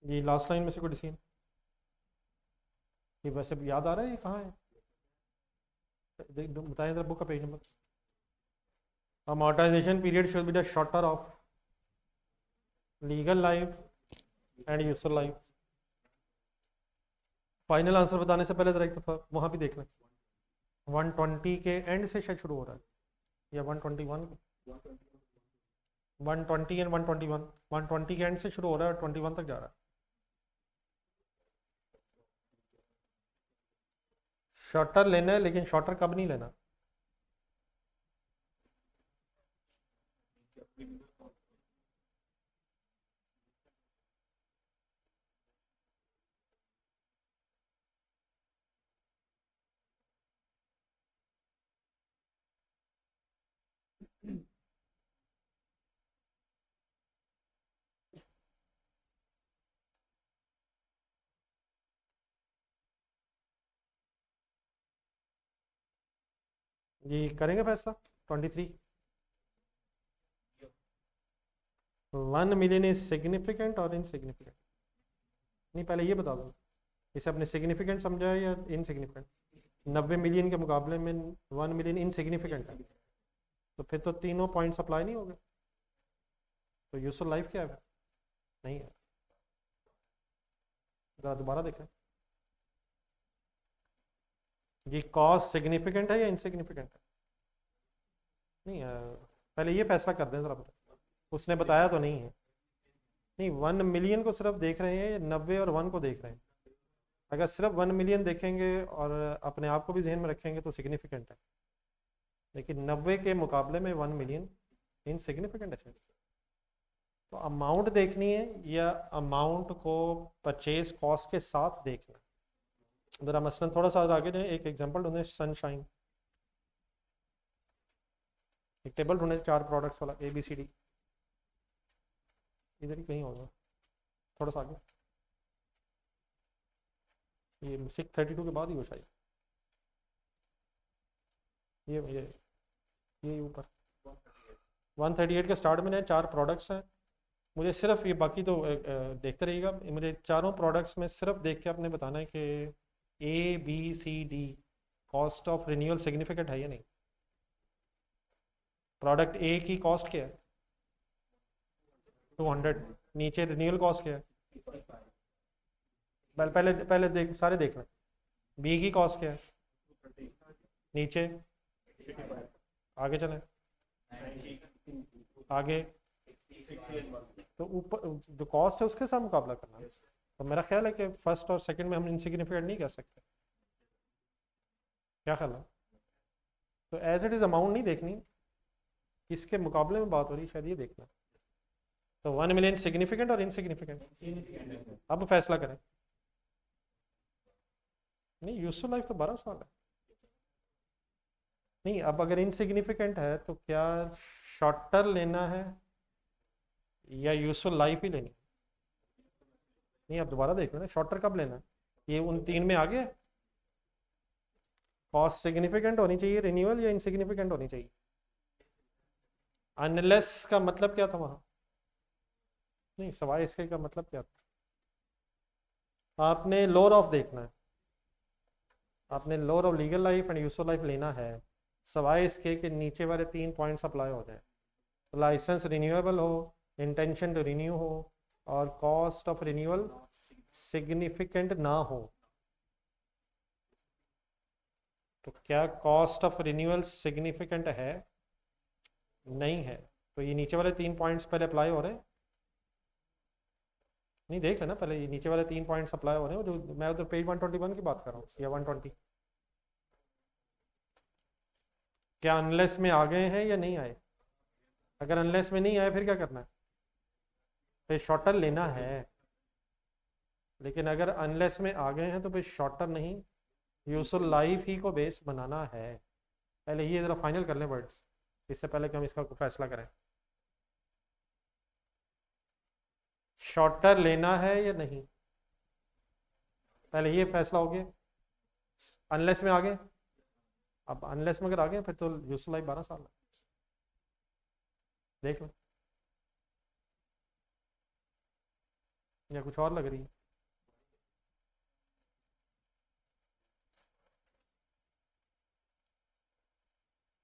जी लास्ट लाइन में से कोई डिसीजन ये वैसे याद आ रहा है, ये कहाँ है? बताएं जरा बुक का page number. Amortisation period should be the shorter of legal life and useful life. Final answer बताने से पहले जरा एक दफ़ा वहाँ भी देख लें। 120 के एंड से शायद शुरू हो रहा है, या 121 120 एंड 121। 120 के एंड से शुरू हो रहा है और 21 तक जा रहा है। शॉर्टर लेना है, लेकिन शॉर्टर कब नहीं लेना? जी करेंगे फैसला। 23। 1 मिलियन इज सिग्निफिकेंट और इनसिग्निफिकेंट? नहीं पहले ये बता दो, इसे अपने सिग्निफिकेंट समझा है या इनसिग्निफिकेंट? 90 मिलियन के मुकाबले में 1 मिलियन इनसिग्निफिकेंट है, तो फिर तो तीनों पॉइंट अप्लाई नहीं हो गए। तो यूजफुल लाइफ क्या है? नहीं है। ज़रा दोबारा देखें जी। कॉस्ट सिग्निफिकेंट है या इनसिग्निफिकेंट है? नहीं पहले ये फैसला कर दें ज़रा, बता उसने बताया तो नहीं है। नहीं 1 मिलियन को सिर्फ देख रहे हैं, 90 और 1 को देख रहे हैं। अगर सिर्फ 1 मिलियन देखेंगे और अपने आप को भी जहन में रखेंगे तो सिग्निफिकेंट है, लेकिन 90 के मुकाबले में 1 मिलियन इनसिग्निफिकेंट है। तो अमाउंट देखनी है या अमाउंट को परचेज कॉस्ट के साथ देखना है? ज़रा मसलन थोड़ा सा आगे जाए, एक एग्जांपल ढूंढें। सनशाइन, एक टेबल ढूंढें 4 प्रोडक्ट्स वाला ABCD। इधर ही कहीं होगा, थोड़ा सा आगे। ये 632 के बाद ही हो शायद। ये ऊपर 138 के स्टार्ट में है, 4 प्रोडक्ट्स हैं। मुझे सिर्फ ये, बाकी तो देखते रहिएगा, मुझे चारों प्रोडक्ट्स में सिर्फ देख के आपने बताना है कि ABCD cost of renewal significant है या नहीं। प्रोडक्ट A की कॉस्ट क्या है? 200। नीचे रिन्यूअल कॉस्ट क्या है? पहले पहले देख, सारे देख लें। B की कॉस्ट क्या है? नीचे। आगे चलें, आगे। तो ऊपर जो कॉस्ट है उसके साथ मुकाबला करना है। तो मेरा ख्याल है कि फर्स्ट और सेकंड में हम इनसिग्निफिकेंट नहीं कह सकते। क्या ख्याल है? तो एज इट इज़ अमाउंट नहीं देखनी, किसके मुकाबले में बात हो रही है शायद ये देखना। तो 1 मिलियन सिग्निफिकेंट और इनसिग्निफिकेंट, अब फैसला करें। नहीं, यूजफुल लाइफ तो 12 साल है। नहीं, अब अगर इनसिग्निफिकेंट है तो क्या शॉर्टर लेना है या यूजफुल लाइफ ही लेनी? नहीं, अब दोबारा देख लो ना, शॉर्टर कब लेना है? ये उन तीन में आ गया। कॉस्ट सिग्निफिकेंट होनी चाहिए रिन्यूअल या इनसिग्निफिकेंट होनी चाहिए? अनलेस का मतलब क्या था वहां? नहीं, सवाए इसके का मतलब क्या था? आपने लोअर ऑफ देखना है, आपने lower of legal life and useful life लेना है, सवाए इसके कि नीचे वाले 3 पॉइंट्स अप्लाई हो जाए। लाइसेंस रिन्यूएबल हो, इंटेंशन टू रिन्यू हो, और कॉस्ट ऑफ रिन्यूअल सिग्निफिकेंट ना हो। तो क्या कॉस्ट ऑफ रिन्यूअल सिग्निफिकेंट है? नहीं है। तो ये नीचे वाले 3 पॉइंट्स पहले अप्लाई हो रहे हैं? नहीं, देख लेना पहले, ये नीचे वाले 3 पॉइंट्स अप्लाई हो रहे हैं, जो मैं उधर पेज 121 की बात कर रहा हूँ या 120। क्या अनलेस में आ गए हैं या नहीं आए? अगर अनलेस में नहीं आए फिर क्या करना है? फिर शॉर्टर लेना है। लेकिन अगर अनलेस में आ गए हैं तो फिर शॉर्टर नहीं, यूजुअल लाइफ ही को बेस बनाना है। पहले ये ज़रा फाइनल कर लें वर्ड्स, इससे पहले कि हम इसका फैसला करें। शॉर्टर लेना है या नहीं, पहले ये फैसला हो गया। अनलेस में आ गए, अब अनलेस में अगर आ गए फिर तो यूजुअल लाइफ 12 साल है। देख लो, या कुछ और लग रही है?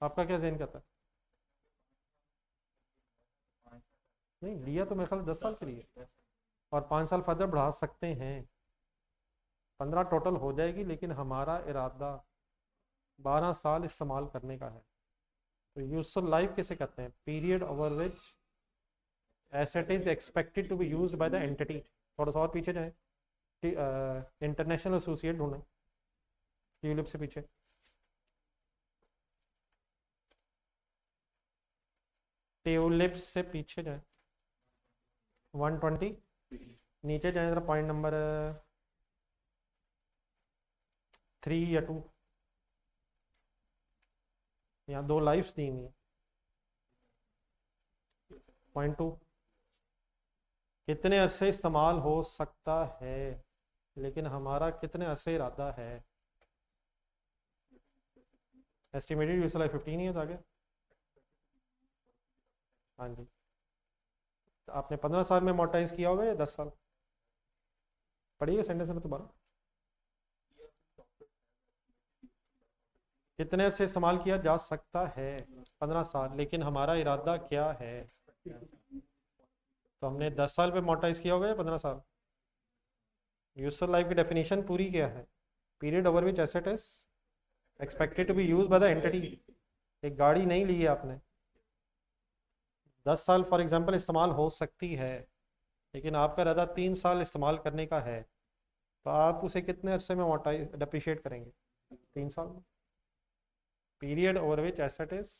आपका क्या जहन कहता है? नहीं, लिया तो मेरे ख्याल 10 साल के लिए, और 5 साल फर्दर बढ़ा सकते हैं, 15 टोटल हो जाएगी, लेकिन हमारा इरादा 12 साल इस्तेमाल करने का है। तो यूजफुल लाइफ किसे कहते हैं? Period over which asset is expected to be used by the entity. थोड़ा सा और पीछे जाए, इंटरनेशनल एसोसिएट ढूंढें, ट्यूलिप से पीछे। ट्यूलिप से पीछे जाए, 120 नीचे जाए जरा, पॉइंट नंबर 3 या 2। यहाँ 2 लाइफ्स दी हुई हैं। पॉइंट 2, कितने अरसे इस्तेमाल हो सकता है, लेकिन हमारा कितने अरसे इरादा है? एस्टिमेटेड यूजफुल लाइफ 15 ईयर्स आ गया। हाँ जी। तो आपने 15 साल में मोटाइज किया होगा या 10 साल? पढ़िए सेंटेंस में दोबारा। कितने अरसे इस्तेमाल किया जा सकता है? 15 साल, लेकिन हमारा इरादा क्या है? तो हमने 10 साल पे मोटाइज किया होगा या 15 साल? यूजफुल लाइफ की डेफिनेशन पूरी क्या है? Period over which asset is expected to be use by the entity. एक गाड़ी नहीं ली है आपने, 10 साल फॉर एग्जाम्पल इस्तेमाल हो सकती है, लेकिन आपका इरादा 3 साल इस्तेमाल करने का है, तो आप उसे कितने अरसे में मोटाइज डिप्रिशिएट करेंगे? 3 साल में। Period over which asset is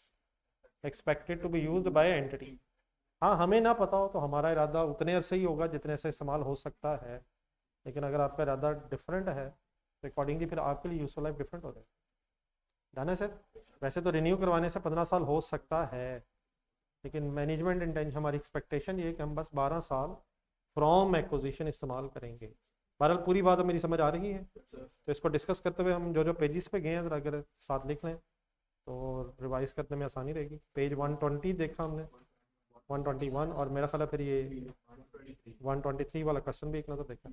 expected to be used by entity. हाँ, हमें ना पता हो तो हमारा इरादा उतने अरसे ही होगा जितने से इस्तेमाल हो सकता है, लेकिन अगर आपका इरादा डिफरेंट है तो अकॉर्डिंगली फिर आपके लिए यूजफुल लाइफ डिफरेंट हो जाएगी। डन है सर? वैसे तो रिन्यू करवाने से 15 साल हो सकता है, लेकिन मैनेजमेंट इंटेंशन, हमारी एक्सपेक्टेशन ये है कि हम बस 12 साल फ्रॉम एक्विजिशन इस्तेमाल करेंगे। बहरहाल पूरी बात अब मेरी समझ आ रही है, तो इसको डिस्कस करते हुए हम जो जो पेजेस पे गए हैं ज़रा अगर साथ लिख लें तो रिवाइज करने में आसानी रहेगी। पेज 120 देखा हमने, 121, और मेरा ख्याल है फिर ये 123 वाला क्वेश्चन भी एक नज़र देखा।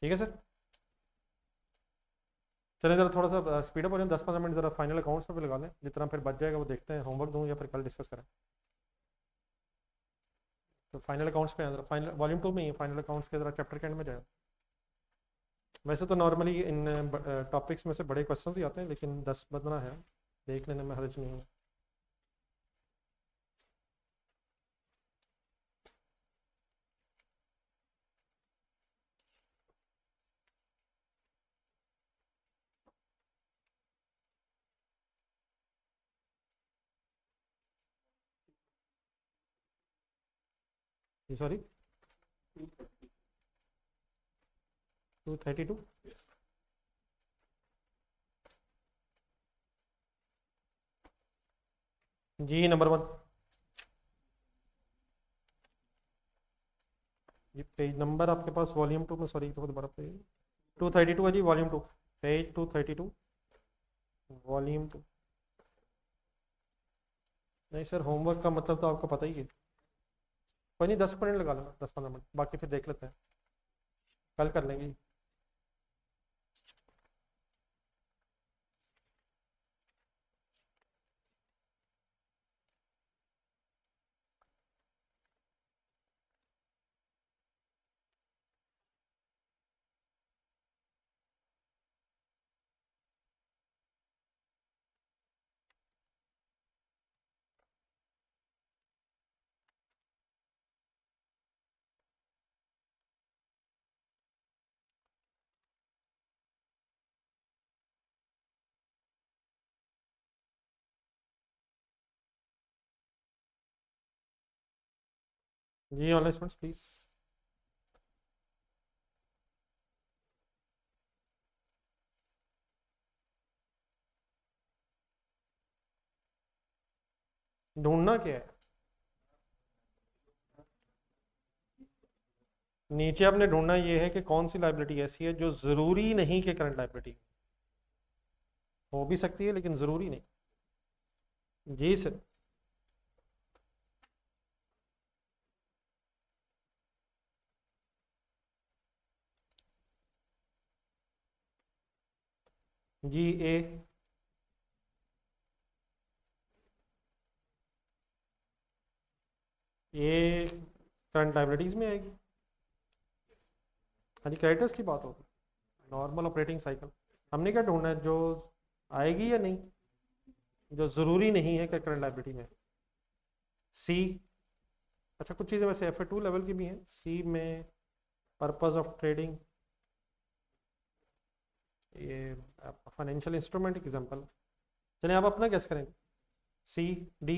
ठीक है सर, चलें ज़रा थोड़ा सा स्पीडअप हो जाए, 10-15 मिनट ज़रा फाइनल अकाउंट्स पे भी लगा लें, जितना फिर बच जाएगा वो देखते हैं, होमवर्क दूँ या फिर कल डिस्कस करें। तो फाइनल अकाउंट्स पे ज़रा, फाइनल वॉल्यूम 2 में ही फाइनल अकाउंट्स के ज़रा चैप्टर के एंड में जाए। वैसे तो नॉर्मली इन टॉपिक्स में से बड़े क्वेश्चन ही आते हैं, लेकिन 10-15 है, देख लेने में हर्ज नहीं है। सॉरी 232 जी नंबर 1 ये पेज नंबर आपके पास वॉल्यूम 2 में, सॉरी तो दोबारा पेज 232 है जी, वॉल्यूम 2 पेज 232 वॉल्यूम 2। नहीं सर होमवर्क का मतलब तो आपको पता ही है। कोई नहीं 10 मिनट लगा लेना, 10-15 मिनट, बाकी फिर देख लेते हैं, कल कर लेंगे। जी ऑनलाइन स्टूडेंट्स प्लीज। ढूंढना क्या है? नीचे आपने ढूंढना ये है कि कौन सी लाइबिलिटी ऐसी है जो जरूरी नहीं कि करंट लाइबिलिटी हो भी सकती है लेकिन जरूरी नहीं। जी सर। जी ए ये करंट लाइबिलिटीज में आएगी। हाँ जी क्रेडिटर्स की बात होगी, नॉर्मल ऑपरेटिंग साइकिल। हमने क्या ढूंढना है, जो आएगी या नहीं, जो ज़रूरी नहीं है कि करंट लाइबिलिटी में। सी, अच्छा कुछ चीज़ें वैसे FA2 लेवल की भी हैं। सी में पर्पस ऑफ ट्रेडिंग, ये फाइनेंशियल इंस्ट्रूमेंट एग्जांपल। चलिए आप अपना गेस करेंगे। सी डी,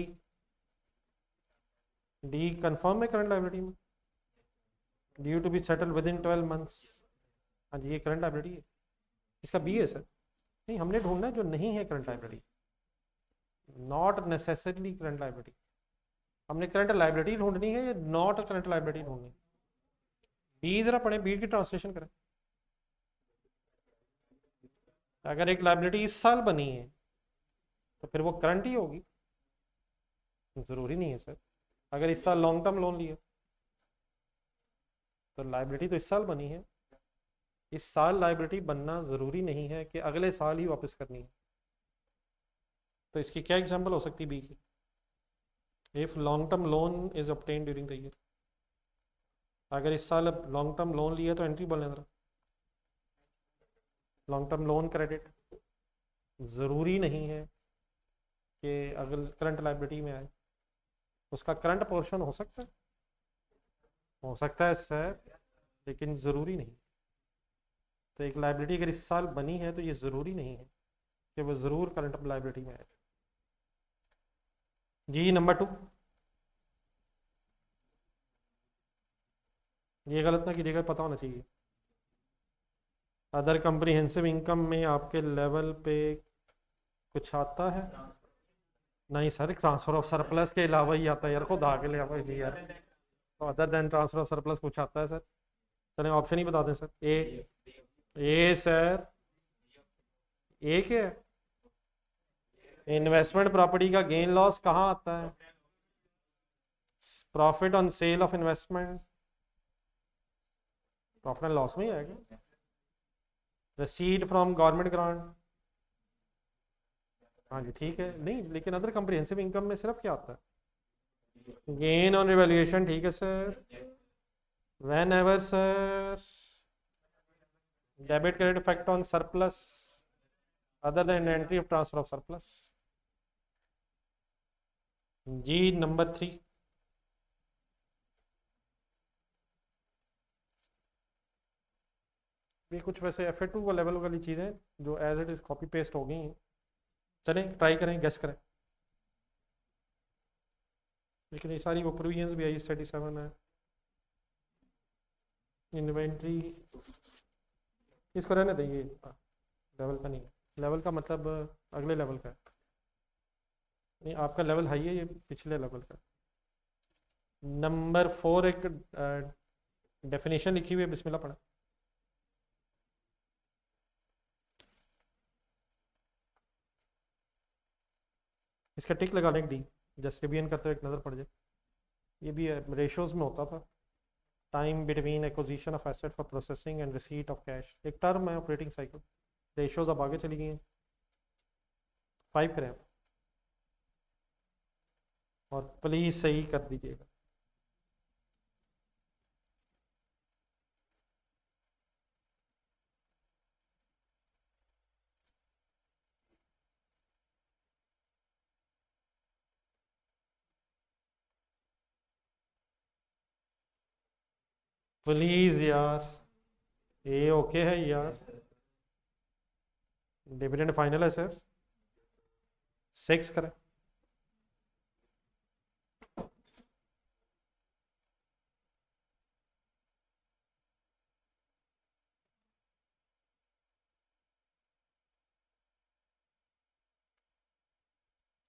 डी कंफर्म है करंट लाइबिलिटी में, due to be settle within 12 months. हाँ जी ये करंट लाइबिलिटी है। इसका बी है सर। नहीं हमने ढूंढना है जो नहीं है current liability, not necessarily current liability. हमने करंट लाइबिलिटी ढूंढनी है या नॉट करंट लाइबिलिटी ढूंढनी है? बी जरा पढ़े, बी की ट्रांसलेशन करें। अगर एक लाइबिलिटी इस साल बनी है तो फिर वो करंट ही होगी? जरूरी नहीं है सर। अगर इस साल लॉन्ग टर्म लोन लिया तो लाइबिलिटी तो इस साल बनी है। इस साल लाइबिलिटी बनना जरूरी नहीं है कि अगले साल ही वापस करनी है। तो इसकी क्या एग्जांपल हो सकती है बी की? If long term loan is obtain during the year. अगर इस साल लॉन्ग टर्म लोन लिया तो एंट्री बोलने जरा, लॉन्ग टर्म लोन क्रेडिट। ज़रूरी नहीं है कि अगर करंट लाइबिलिटी में आए, उसका करंट पोर्शन हो सकता है सर, लेकिन ज़रूरी नहीं। तो एक लाइबिलिटी अगर इस साल बनी है तो ये ज़रूरी नहीं है कि वो ज़रूर करंट लाइबिलिटी में आए। जी नंबर 2, ये गलत ना कीजिएगा, पता होना चाहिए। अदर कम्प्रीहेंसिव इनकम में आपके लेवल पे कुछ आता है? नहीं सर, ट्रांसफर ऑफ सरप्लस के अलावा ही आता है यार, खुद आगे ले आओ जी यार। तो other than transfer of surplus कुछ आता है सर? चलें ऑप्शन ही बता दें सर। ए सर, ए क्या है? इन्वेस्टमेंट प्रॉपर्टी का गेन लॉस कहाँ आता है? Profit on sale of investment, profit and loss में ही आएगा। रिसीट फ्रॉम गवर्नमेंट ग्रांट, हाँ जी ठीक है। नहीं लेकिन अदर कम्प्रिहेंसिव इनकम में सिर्फ क्या आता है? गेन ऑन रिवैल्यूएशन, ठीक है sir. Whenever sir debit credit effect on surplus other than entry of transfer of surplus. जी नंबर 3, ये कुछ वैसे FA2 लेवल वाली चीज़ें जो as it is copy paste हो गई हैं। चलें ट्राई करें, गेस करें। लेकिन ये सारी वो प्रोविजंस भी आई 37 है। इन्वेंट्री इसको रहने देंगे, लेवल का नहीं है। लेवल का मतलब अगले लेवल का है, नहीं आपका लेवल हाई है, ये पिछले लेवल का। नंबर 4 एक डेफिनेशन लिखी हुई है, बिस्मिल्लाह पढ़ा। इसका टिक लगा लें डी, जस्ट रिवीजन करते हुए एक नज़र पड़ जाए। ये भी रेशोज में होता था, time between acquisition of asset for processing and receipt of cash, एक टर्म है ऑपरेटिंग साइकिल। रेशोज अब आगे चली गई हैं, 5 करें आप, और प्लीज़ सही कर दीजिएगा। प्लीज़ यार, ये ओके है यार। डिविडेंड फाइनल है सर, 6 करें।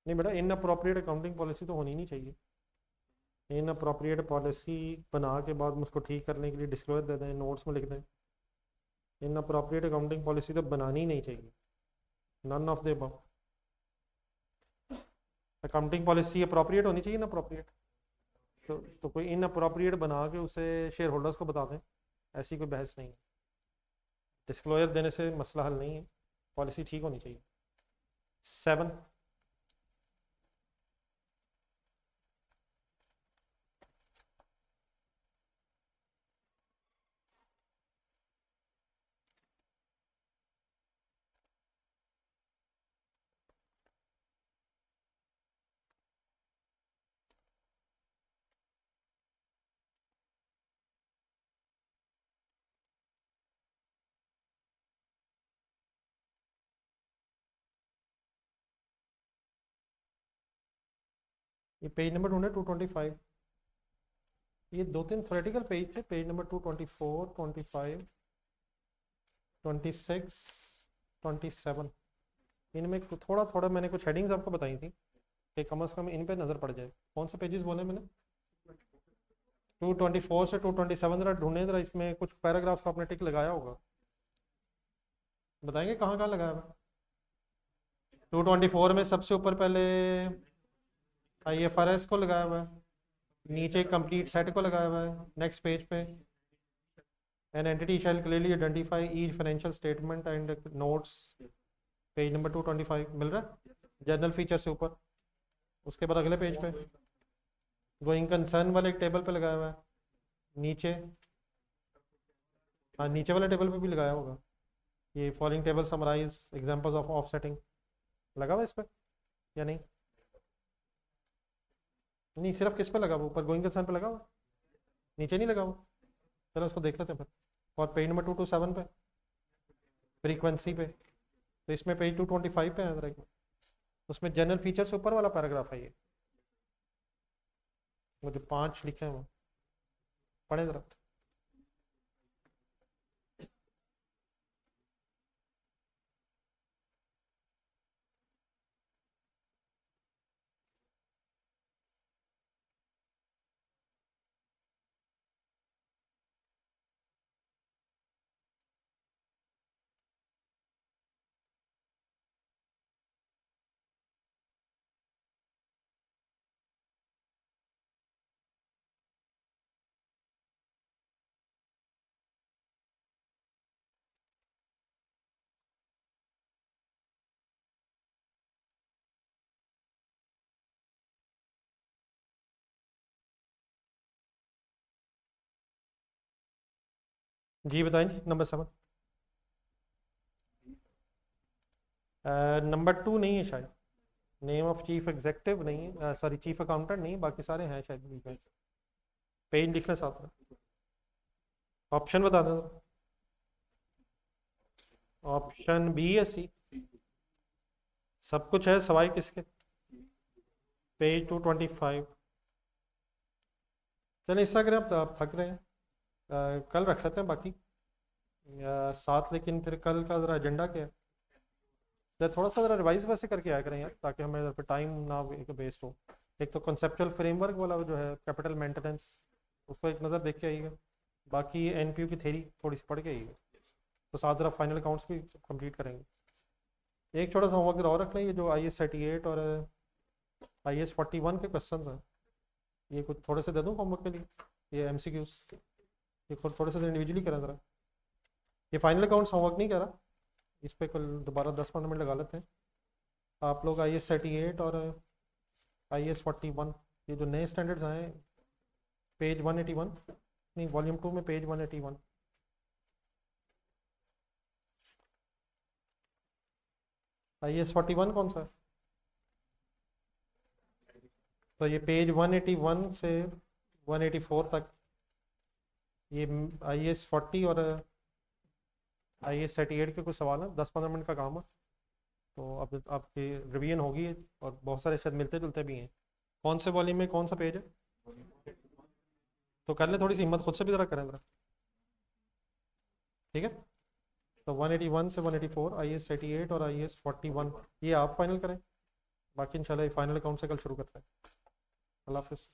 नहीं बेटा, इन अप्रोप्रिएट अकाउंटिंग पॉलिसी तो होनी नहीं चाहिए। इन अप्रोप्रिएट पॉलिसी बना के बाद उसको ठीक करने के लिए डिस्क्लोजर दे दें, नोट्स में लिख दें। इन अप्रोप्रिएट अकाउंटिंग पॉलिसी तो बनानी ही नहीं चाहिए, none of the above. Accounting policy appropriate होनी चाहिए ना, अप्रोप्रिएट। तो कोई इन अप्रोप्रिएट बना के उसे शेयर होल्डर्स को बता दें, ऐसी कोई बहस नहीं है। डिस्क्लोजर देने से मसला हल नहीं है, पॉलिसी ठीक होनी चाहिए। 7 ये पेज नंबर ढूंढे 225। ये 2-3 थ्योरेटिकल पेज थे, पेज नंबर 224, 25, 26, 27। इनमें थोड़ा थोड़ा मैंने कुछ हेडिंग्स आपको बताई थी कि कम से कम इन पे नज़र पड़ जाए। कौन से पेजेस बोले मैंने? 224 से 227 जरा ढूंढे जरा, इसमें कुछ पैराग्राफ्स का आपने टिक लगाया होगा, बताएंगे कहाँ कहाँ लगाया हुआ? 224 में सबसे ऊपर पहले IFRS को लगाया हुआ है, नीचे कंप्लीट सेट को लगाया हुआ है, नेक्स्ट पेज पे an entity shall clearly identify each financial statement and notes, page number 225 मिल रहा है, जनरल फीचर से ऊपर। उसके बाद अगले पेज पे गोइंग कंसर्न वाले एक टेबल पे लगाया हुआ है, नीचे, हाँ नीचे वाले टेबल पे भी लगाया होगा। ये following table summarise examples of offsetting, लगा हुआ इस पर या नहीं? नहीं, सिर्फ किस पे लगा हुआ? ऊपर गोइंग कंसर्न पे लगा हुआ, नीचे नहीं लगा हुआ? चलो उसको देख लेते हैं फिर। और पेज नंबर 227 पे फ्रीक्वेंसी पे, तो इसमें पेज 225 पे है जरा, उसमें जनरल फीचर से ऊपर वाला पैराग्राफ है ये, वो जो 5 लिखे हैं वो पढ़े जरा। जी बताएं जी, नंबर 7। नंबर 2 नहीं है शायद, नेम ऑफ चीफ एग्जेक्टिव नहीं है, सॉरी चीफ अकाउंटेंट नहीं, बाकी सारे हैं शायद। पेज लिखना साथ में, ऑप्शन बता दो। ऑप्शन बी या सी? सब कुछ है सवाई किसके? पेज 225। चलिए इस तरह करें, आप थक रहे हैं, कल रख लेते हैं बाकी साथ, लेकिन फिर कल का ज़रा एजेंडा क्या है, तो थोड़ा सा ज़रा रिवाइज वैसे करके आया करें यार, ताकि हमें इधर पे टाइम ना वेस्ट हो। एक तो कॉन्सेप्चुअल फ्रेमवर्क वाला जो है कैपिटल मेंटेनेंस, उसको एक नज़र देख के आइएगा। बाकी एनपीयू की थ्योरी थोड़ी सी पढ़ के आइएगा, तो साथ ज़रा फाइनल अकाउंट्स भी कंप्लीट करेंगे। एक छोटा सा होमवर्क और रख लें, ये जो IAS 38 और IAS 41 के क्वेश्चन हैं, ये कुछ थोड़े से दे दूँ होमवर्क के लिए, ये MCQs, ये थोड़े से इंडिविजुअली करें ज़रा। ये फाइनल अकाउंट्स होमवर्क नहीं करा, इस पर कल दोबारा 10-15 मिनट लगा लेते हैं। आप लोग IAS 38 और IAS 41, ये जो नए स्टैंडर्ड्स आए पेज 181, नहीं वॉल्यूम 2 में पेज 181, IAS 41 कौन सा है? तो ये पेज 181 से 184 तक, ये IAS 40 और IAS 38 के कुछ सवाल हैं, 10-15 मिनट का काम है। तो अब आपकी रिवीजन होगी और बहुत सारे शायद मिलते जुलते भी हैं। कौन से वॉल्यूम में कौन सा पेज है? तो कर ले थोड़ी सी हिम्मत, खुद से भी ज़रा करें ज़रा, ठीक है। तो 181 से 184 IAS 38 और IAS 41 ये आप फाइनल करें, बाकी इंशाल्लाह फाइनल अकाउंट से कल शुरू करते हैं। अल्लाह हाफिज़।